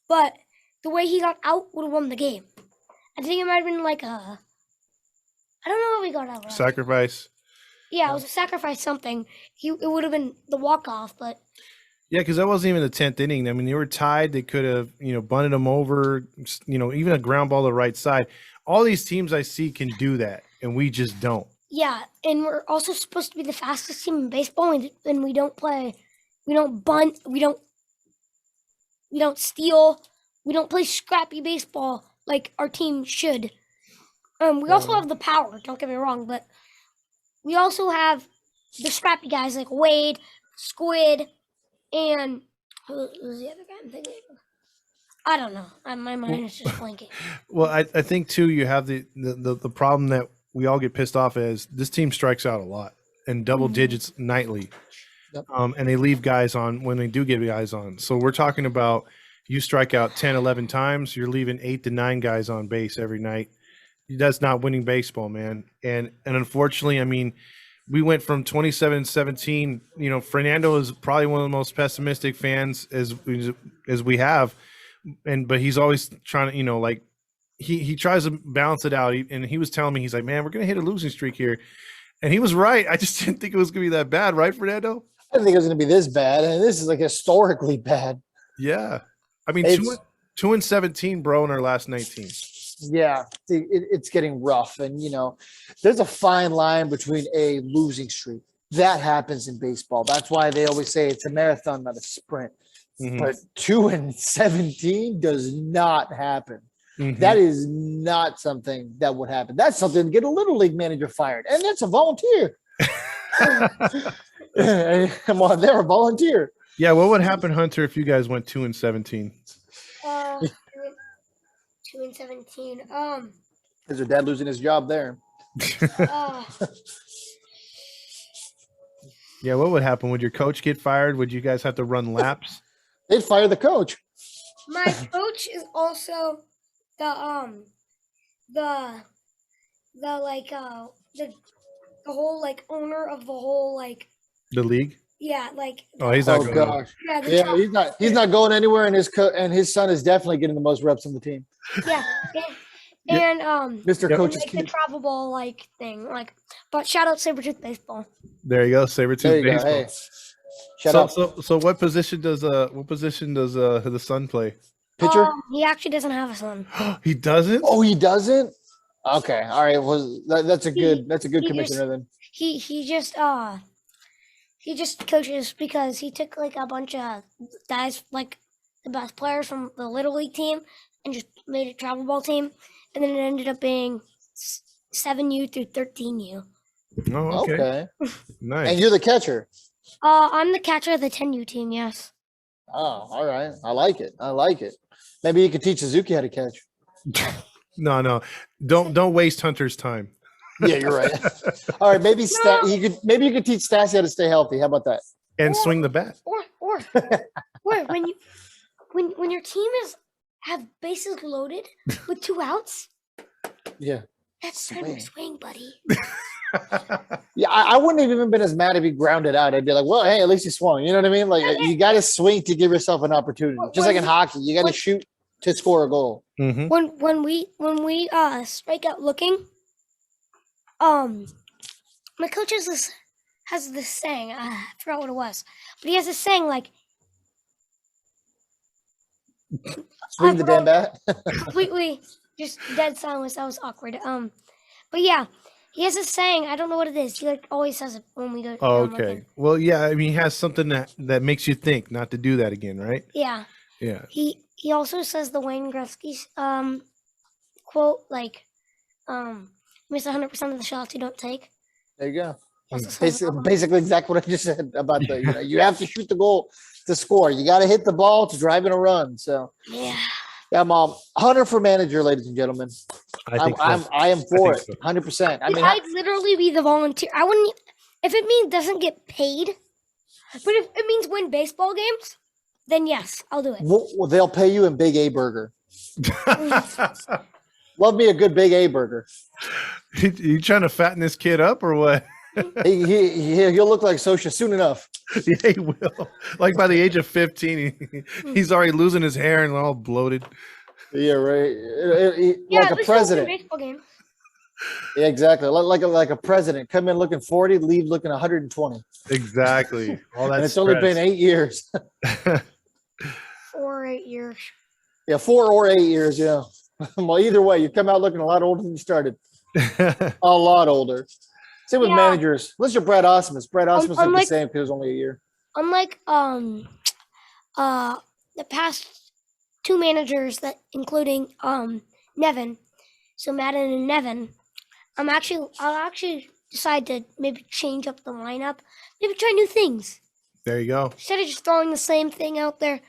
but the way he got out would have won the game. I think it might have been like I don't know how he got out. Sacrifice. Yeah, it was a sacrifice something. It would have been the walk-off, but... Yeah, because that wasn't even the 10th inning. I mean, they were tied. They could have, bunted them over, even a ground ball to the right side. All these teams I see can do that, and we just don't. Yeah, and we're also supposed to be the fastest team in baseball, and we don't play. We don't bunt. We don't steal. We don't play scrappy baseball like our team should. We also have the power, don't get me wrong, but we also have the scrappy guys like Wade, Squid, and who's the other guy I'm thinking of? I don't know. My mind is just blanking. Well, I think, too, you have the problem that we all get pissed off as this team strikes out a lot. and double digits nightly. Yep. And they leave guys on when they do get guys on. So we're talking about you strike out 10, 11 times, you're leaving 8 to 9 guys on base every night. That's not winning baseball, man. And unfortunately, I mean, we went from 27-17. You know, Fernando is probably one of the most pessimistic fans as we have, but he's always trying to, you know, like he tries to balance it out. And he was telling me, he's like, man, we're gonna hit a losing streak here, and he was right. I just didn't think it was gonna be that bad, right, Fernando? I didn't think it was going to be this bad, and this is like historically bad. Yeah, I mean, It's- 2-17, bro, in our last 19. Yeah, it's getting rough, and you know, there's a fine line between a losing streak. That happens in baseball. That's why they always say it's a marathon, not a sprint. Mhm. But 2-17 does not happen. Mhm. That is not something that would happen. That's something to get a little league manager fired, and that's a volunteer. Come on, they're a volunteer. Yeah, what would happen, Hunter, if you guys went 2-17? 2-17. Is your dad losing his job there? Uh, Yeah, what would happen? Would your coach get fired? Would you guys have to run laps? They'd fire the coach. my coach is also the whole like owner of the whole like The league? yeah like Oh, he's not Oh going. gosh, yeah the yeah, top- he's not going anywhere, and his son is definitely getting the most reps on the team. yeah and Mr. Yep. Coach's like the kid. travel ball like thing like but shout out Sabretooth baseball. There you go, Sabretooth There you go. baseball. Hey, shut up, So what position does the son play? pitcher. He actually doesn't have a son. He doesn't? Oh, he doesn't. Okay, all right. Well, that's a good he commissioner then. He just coaches because he took like a bunch of guys like the best players from the little league team and just made a travel ball team, and then it ended up being 7U through 13U. Oh, okay. Okay, Nice. and you're the catcher. I'm the catcher of the 10U team. Yes. Oh, all right. I like it. I like it. Maybe you could teach Suzuki how to catch. No. Don't waste Hunter's time. Yeah, you're right. All right, maybe you could teach Stassi how to stay healthy. How about that? And swing the bat. Or when your team have bases loaded with 2 outs, Yeah. that's time to swing, buddy. Yeah, I wouldn't have even been as mad if he grounded out. I'd be like, well, hey, at least you swung. You know what I mean? Like, you got to swing to give yourself an opportunity. Just like in hockey, you got to shoot to score a goal. Mm-hmm. When we strike out looking, my coach has this saying. I forgot what it was, but he has this saying like Swing the damn bat. completely just dead silence. That was awkward. But yeah, he has this saying. I don't know what it is. He like always says it when we go. Oh, looking. okay. Well, yeah, I mean, he has something that makes you think not to do that again, right? Yeah. Yeah. He also says the Wayne Gretzky's quote like miss 100% of the shots you don't take. There you go. He also says Basically exactly what I just said about you have to shoot the goal to score. You got to hit the ball to drive in a run. So yeah. yeah, Mom, Hunter for manager, ladies and gentlemen. I think so. I am for it, think 100%. I mean, I'd literally be the volunteer. I wouldn't if it means doesn't get paid, but if it means win baseball games, then yes, I'll do it. well, they'll pay you in Big A burger. Love me a good Big A burger. You trying to fatten this kid up or what? He'll look like Sosha soon enough. Yeah, he will. Like by the age of 15, he's already losing his hair and all bloated. Yeah, right. Yeah, Like at a least I'll win president. baseball game. Yeah, exactly. Like a president. Come in looking 40, leave looking 120. Exactly. All that And it's only been 8 years. 4 or 8 years. Yeah, 4 or 8 years. Yeah. Well, either way, you come out looking a lot older than you started. A lot older. Same with Yeah. managers. Unless you're Brad Osmus. Brad Osmus looked the unlike- same because it was only a year. Unlike the past 2 managers that including Nevin, so Madden and Nevin, I'll actually decide to maybe change up the lineup, maybe try new things There you go. instead of just throwing the same thing out there.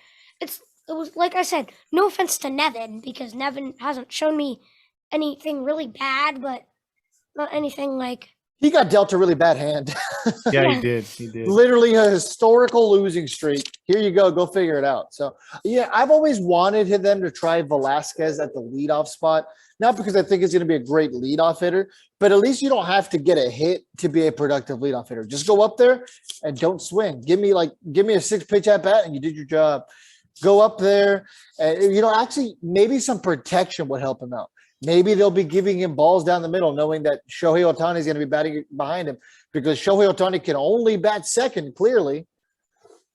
It was like I said, no offense to Nevin because Nevin hasn't shown me anything really bad, but not anything like He got dealt a really bad hand. Yeah, he did. He did. Literally a historical losing streak. Here you go. Go figure it out. So, yeah, I've always wanted them to try Velasquez at the leadoff spot. Not because I think it's going to be a great leadoff hitter, but at least you don't have to get a hit to be a productive leadoff hitter. Just go up there and don't swing. Give me a 6-pitch at bat and you did your job. Go up there and, actually maybe some protection would help him out. Maybe they'll be giving him balls down the middle, knowing that Shohei Ohtani is going to be batting behind him because Shohei Ohtani can only bat second, clearly.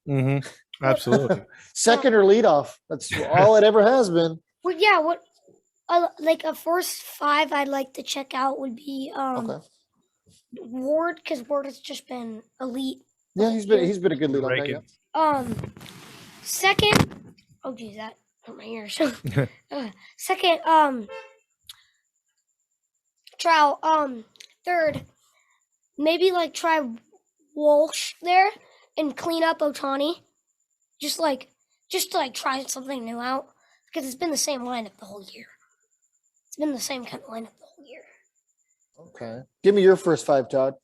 Mm-hmm. Absolutely. Second or leadoff. That's all it ever has been. Well, yeah. What like a first 5 I'd like to check out would be Okay. Ward, because Ward has just been elite. Yeah, he's been a good leadoff guy. Yeah. Second. Oh, geez, that hurt my ears. Second. Trout. Third, maybe try Walsh there and clean up Ohtani. Just to try something new out because it's been the same lineup the whole year. It's been the same kind of lineup the whole year. Okay. Give me your first 5, Todd.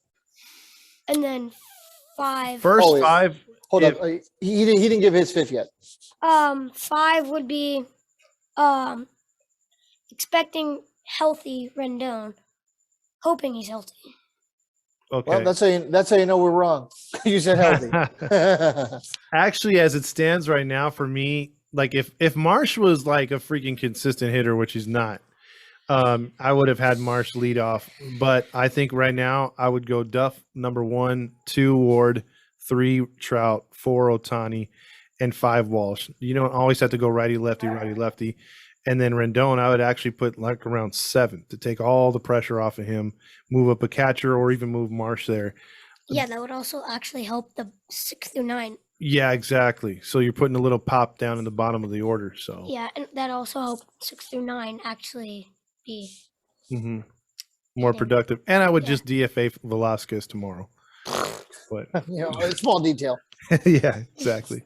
And then 5. First 5. Hold up. He didn't give his 5th yet. 5 would be expecting healthy Rendon, hoping he's healthy. Okay. Well, that's how you know we're wrong. You said healthy. Actually, as it stands right now, for me, if Marsh was a freaking consistent hitter, which he's not, I would have had Marsh lead off. But I think right now I would go Duff number 1, 2 Ward, 3 Trout, 4 Ohtani, and 5 Walsh. You don't always have to go righty lefty. And then Rendon, I would actually put around 7 to take all the pressure off of him, move up a catcher, or even move Marsh there. Yeah, that would also actually help the 6 through 9. Yeah, exactly. So you're putting a little pop down in the bottom of the order. So yeah, and that also helped 6 through 9 actually be more productive. And I would just DFA Velasquez tomorrow. But a small detail. Yeah, exactly.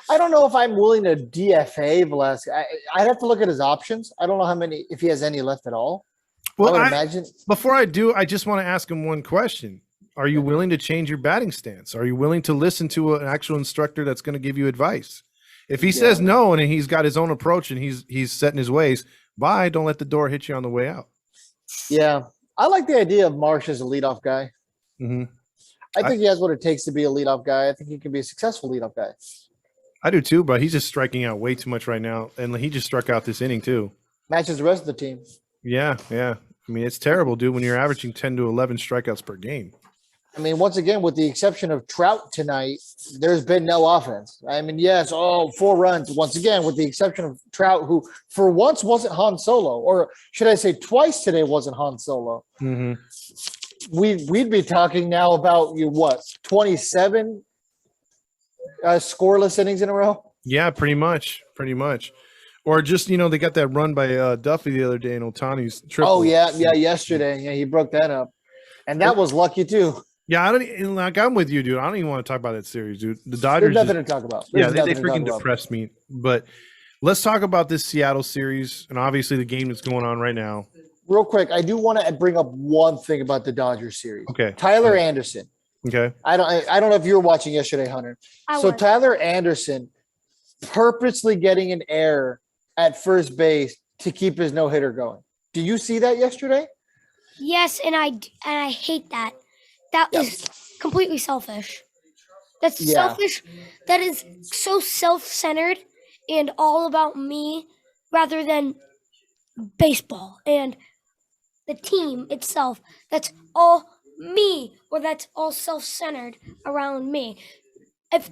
I don't know if I'm willing to DFA Velasquez. I'd have to look at his options. I don't know if he has any left at all. Well, I would imagine. Before I do, I just want to ask him one question. Are you willing to change your batting stance? Are you willing to listen to an actual instructor that's going to give you advice? If he says no and he's got his own approach and he's set in his ways, bye. Don't let the door hit you on the way out. Yeah. I like the idea of Marsh as a leadoff guy. Mm-hmm. I think he has what it takes to be a leadoff guy. I think he can be a successful leadoff guy. I do too, but he's just striking out way too much right now. And he just struck out this inning too. Matches the rest of the team. Yeah. I mean, it's terrible, dude, when you're averaging 10 to 11 strikeouts per game. I mean, once again, with the exception of Trout tonight, there's been no offense. I mean, yes, 4 runs. Once again, with the exception of Trout, who for once wasn't Han Solo, or should I say twice today wasn't Han Solo. Mm-hmm. We'd be talking now about 27 scoreless innings in a row. Yeah, pretty much. Or just, they got that run by Duffy the other day in Ohtani's triple. Oh, yeah, yesterday. Yeah, he broke that up. And that was lucky, too. Yeah, I'm with you, dude. I don't even want to talk about that series, dude. The Dodgers. There's nothing to talk about. They freaking depressed me. But let's talk about this Seattle series and obviously the game that's going on right now. Real quick, I do want to bring up one thing about the Dodgers series. Okay. Tyler Anderson. Okay. I don't know if you were watching yesterday, Hunter. Tyler Anderson purposely getting an error at first base to keep his no-hitter going. Do you see that yesterday? Yes, and I hate that. That is completely selfish. That's selfish. That is so self-centered and all about me rather than baseball and the team itself. That's all me, or that's all self-centered around me. If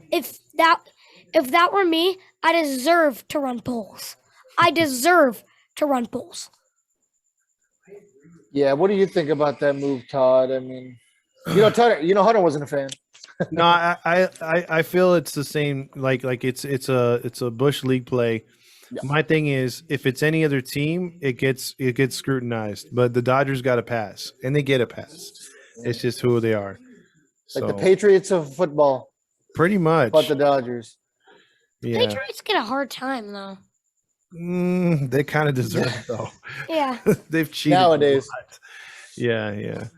that were me, I deserve to run polls. Yeah, what do you think about that move, Todd? I mean, Hunter wasn't a fan. No, I feel it's the same. Like it's a Bush League play. Yeah. My thing is, if it's any other team, it gets scrutinized. But the Dodgers got a pass, and they get a pass. Yeah. It's just who they are. Like the Patriots of football. Pretty much. But the Dodgers. Yeah. Patriots get a hard time though. They kind of deserve it though. Yeah. They've cheated nowadays. Yeah.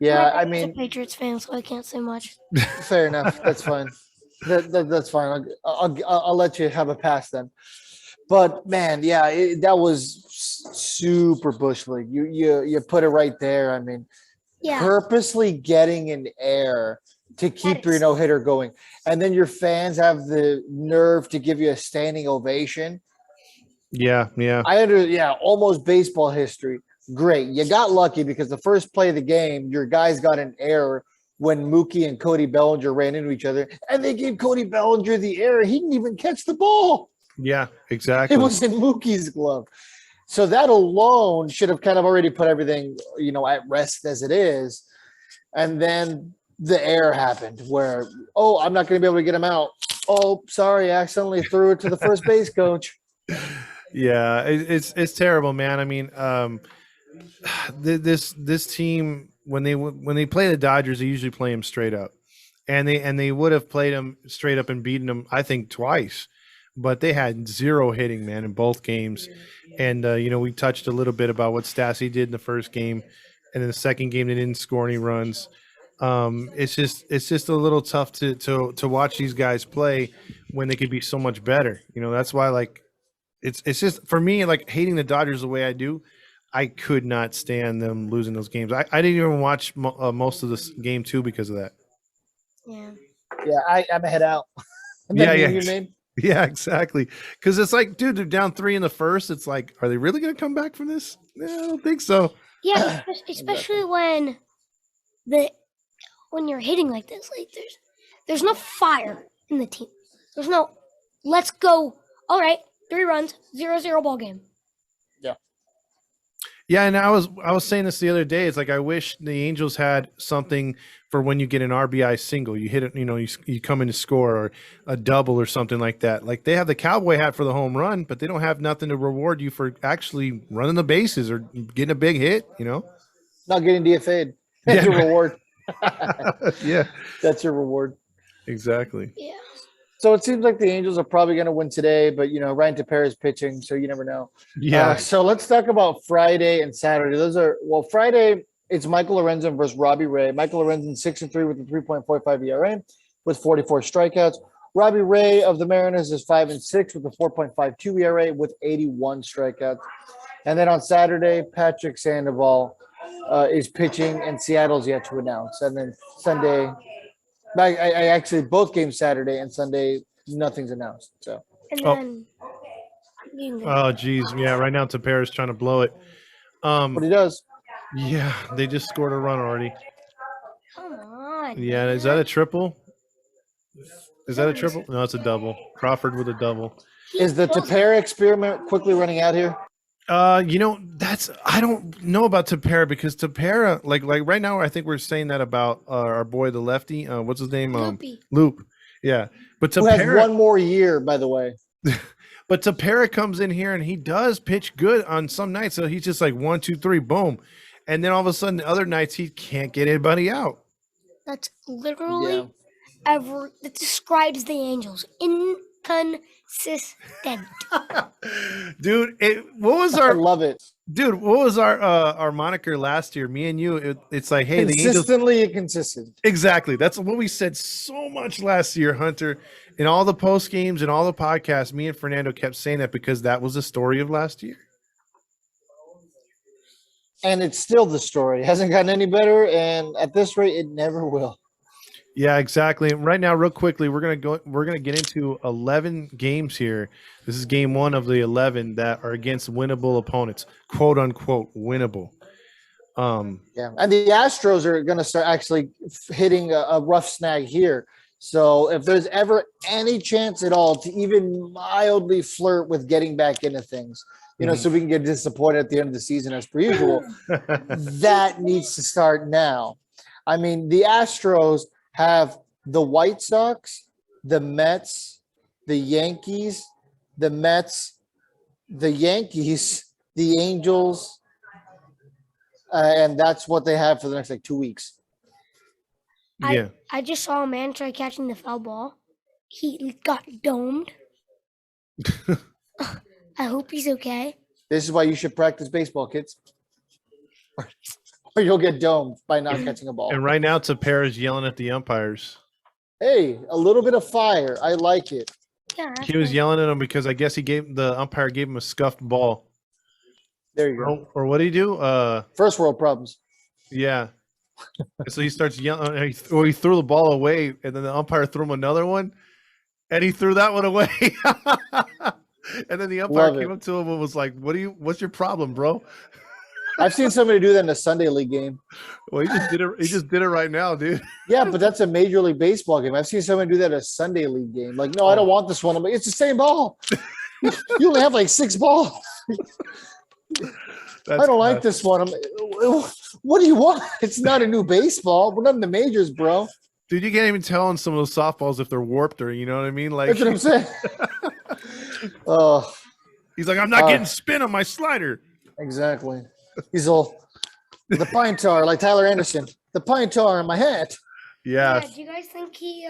Yeah, I I'm a mean, Patriots fan, so I can't say much. fair enough. That's fine. That's fine. I'll let you have a pass then. But man, yeah, that was super bush league. You put it right there. I mean, Yeah, purposely getting an air to keep your is- no hitter going, and then your fans have the nerve to give you a standing ovation. Yeah, yeah. Yeah, almost baseball history. Great. You got lucky because the first play of the game, your guys got an error when Mookie and Cody Bellinger ran into each other, and they gave Cody Bellinger the error. He didn't even catch the ball. Yeah, It exactly. was in Mookie's glove. So that alone should have kind of already put everything, at rest as it is. And then the error happened where, oh, I'm not going to be able to get him out. Oh, sorry, I accidentally threw it to the first base coach. Yeah, it's terrible, man. I mean, this team when they play the Dodgers, they usually play them straight up, and they would have played them straight up and beaten them, I think, twice, but they had zero hitting, man, in both games. And we touched a little bit about what Stassi did in the first game, and in the second game they didn't score any runs. It's just a little tough to watch these guys play when they could be so much better. That's why, like, it's just for me, like, hating the Dodgers the way I do. I could not stand them losing those games. I didn't even watch most of this game too because of that. yeah. Yeah, I'm head out. Yeah, yeah. You made? Yeah, exactly. Because it's like, dude, they're down 3 in the first. It's like, are they really going to come back from this? No, I don't think so. Yeah, especially when you're hitting like this, like there's no fire in the team. There's no let's go. All right, 3 runs, 0-0 ball game. Yeah, and I was saying this the other day. It's like I wish the Angels had something for when you get an RBI single. You hit it, you come in to score, or a double or something like that. Like, they have the cowboy hat for the home run, but they don't have nothing to reward you for actually running the bases or getting a big hit. Not getting DFA'd. That's your reward. Yeah, That's your reward. exactly. Yeah. So it seems like the Angels are probably going to win today, but Ryan Tepera is pitching, so you never know. Yeah. So let's talk about Friday and Saturday. Friday it's Michael Lorenzen versus Robbie Ray. Michael Lorenzen 6-3 with a 3.45 ERA with 44 strikeouts. Robbie Ray of the Mariners is 5-6 with a 4.52 ERA with 81 strikeouts. And then on Saturday, Patrick Sandoval is pitching, and Seattle's yet to announce. And then Sunday. I actually both games Saturday and Sunday, nothing's announced. So, And then oh, geez, yeah. Right now, Tepera's trying to blow it. but he does. Yeah, they just scored a run already. come on. Yeah, is that a triple? Is that a triple? No, it's a double. Crawford with a double. Is the Tepera experiment quickly running out here? I don't know about Tepera, because Tepera, like right now, I think we're saying that about our boy the lefty. What's his name? Loopy. Loop. Yeah, but Who has Tepera, one more year, by the way. but Tepera comes in here and he does pitch good on some nights. So he's just like 1, 2, 3, boom, and then all of a sudden, the other nights he can't get anybody out. That's literally that describes the Angels. Inconsistent. Dude, what was I our love it. Dude, what was our moniker last year? Me and you, it's like, hey, the Angels. Consistently inconsistent. Exactly. That's what we said so much last year, Hunter. In all the post games and all the podcasts, me and Fernando kept saying that because that was the story of last year. And it's still the story. It hasn't gotten any better, and at this rate, it never will. Yeah, exactly. And right now, real quickly, we're gonna get into 11 games here. This is game 1 of the 11 that are against winnable opponents, quote unquote winnable. Yeah, and the Astros are going to start actually hitting a rough snag here. So if there's ever any chance at all to even mildly flirt with getting back into things, so we can get disappointed at the end of the season as per usual, that needs to start now. I mean, the Astros have the White Sox, the Mets, the Yankees, the Mets, the Yankees, the Angels, and that's what they have for the next 2 weeks. Yeah. I just saw a man try catching the foul ball. He got domed. I hope he's okay. This is why you should practice baseball, kids. or you'll get domed by not catching a ball. And right now, Tapera is yelling at the umpires. Hey, a little bit of fire. I like it. Yeah, that's He was good. yelling at him because I guess the umpire gave him a scuffed ball. There you go. Or what did he do? First world problems. Yeah. So he starts yelling. He threw the ball away, and then the umpire threw him another one, and he threw that one away. And then the umpire Love came it. up to him and was like, what's your problem, bro? I've seen somebody do that in a Sunday league game. Well, he just did it right now, dude. Yeah, but that's a Major League Baseball game. I've seen somebody do that at a Sunday league game. Like, no, I don't want this one. I'm like, it's the same ball. You only have like 6 balls. I don't like this one. I'm like, what do you want? It's not a new baseball. We're not in the majors, bro. Dude, you can't even tell on some of those softballs if they're warped or, you know what I mean? Like, That's what I'm saying. Oh, he's like, I'm not getting spin on my slider. exactly. He's all the pine tar, like Tyler Anderson. The pine tar on my hat. Yeah. Yeah, do you guys think he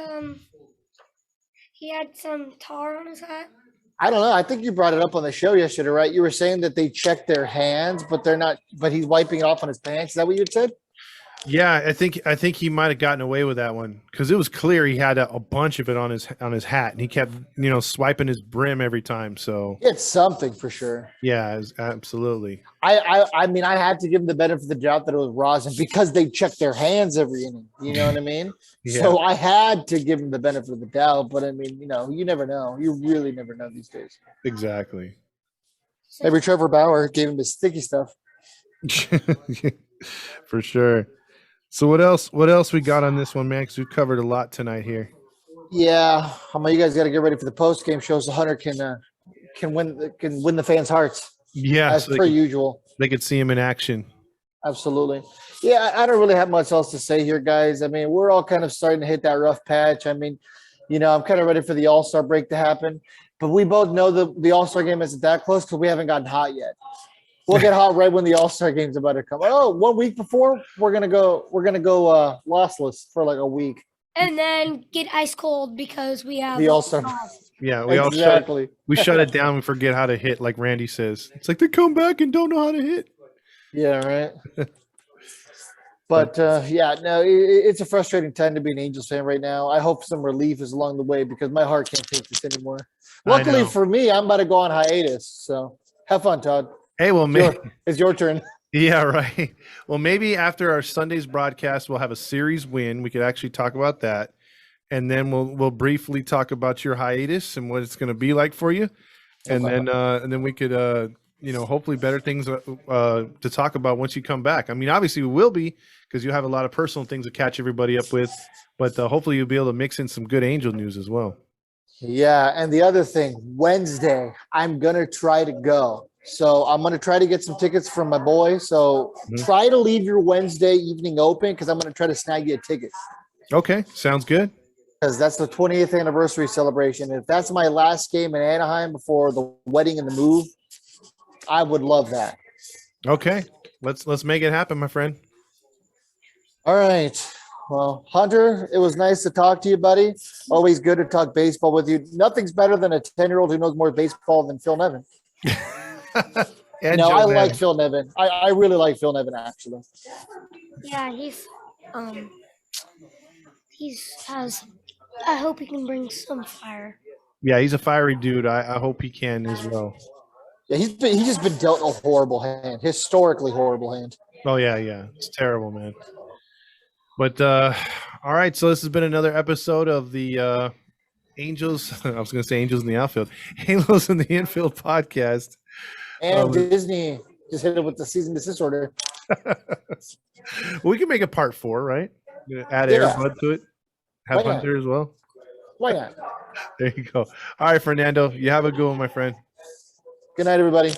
had some tar on his hat? I don't know. I think you brought it up on the show yesterday, right? You were saying that they check their hands, but they're not. But he's wiping it off on his pants. Is that what you had said? Yeah, I think he might have gotten away with that one because it was clear he had a bunch of it on his hat, and he kept swiping his brim every time. So It's something for sure. yeah, absolutely. I mean, I had to give them the benefit of the doubt that it was rosin because they check their hands every inning. You know what I mean? Yeah. So I had to give them the benefit of the doubt. But I mean, you never know. You really never know these days. Exactly. Maybe Trevor Bauer gave him his sticky stuff. For sure. So what else we got on this one, man? Because we've covered a lot tonight here. Yeah, you guys got to get ready for the post game show so Hunter can win the fans' hearts Yeah, as per usual. they could see him in action. Absolutely. Yeah, I don't really have much else to say here, guys. I mean, we're all kind of starting to hit that rough patch. I mean, I'm kind of ready for the All-Star break to happen, but we both know the All-Star game isn't that close because we haven't gotten hot yet. We'll get hot right when the All-Star game's about to come. Oh, 1 week before we're gonna go lossless for like a week. And then get ice cold because we have The All-Star. Yeah, we Exactly. we shut it down. We forget how to hit, like Randy says. It's like they come back and don't know how to hit. Yeah, right. But yeah, no, it's a frustrating time to be an Angels fan right now. I hope some relief is along the way because my heart can't take this anymore. Luckily for me, I'm about to go on hiatus. So have fun, Todd. Hey, well, maybe It's your turn. yeah, right. Well, maybe after our Sunday's broadcast, we'll have a series win. We could actually talk about that, and then we'll briefly talk about your hiatus and what it's going to be like for you, and then we could hopefully better things to talk about once you come back. I mean, obviously we will be because you have a lot of personal things to catch everybody up with, but hopefully you'll be able to mix in some good Angel news as well. Yeah, and the other thing, Wednesday, I'm gonna try to go. So I'm going to try to get some tickets from my boy. So try to leave your Wednesday evening open because I'm going to try to snag you a ticket. Okay, sounds good. Because that's the 20th anniversary celebration. If that's my last game in Anaheim before the wedding and the move, I would love that. Okay, let's make it happen, my friend. All right. Well, Hunter, it was nice to talk to you, buddy. Always good to talk baseball with you. Nothing's better than a 10-year-old who knows more baseball than Phil Nevin. No, I like Phil Nevin. I really like Phil Nevin, actually. Yeah, I hope he can bring some fire. Yeah, he's a fiery dude. I hope he can as well. Yeah, he's just been dealt a horrible hand, historically horrible hand. Oh yeah, it's terrible, man. But all right, so this has been another episode of the Angels. I was going to say Angels in the Outfield, Angels in the Infield podcast. And Disney just hit it with the cease and desist order. Well, we can make a part 4, right? Add Airbud to it. Have Hunter as well. Why not? There you go. All right, Fernando. You have a good one, my friend. Good night, everybody.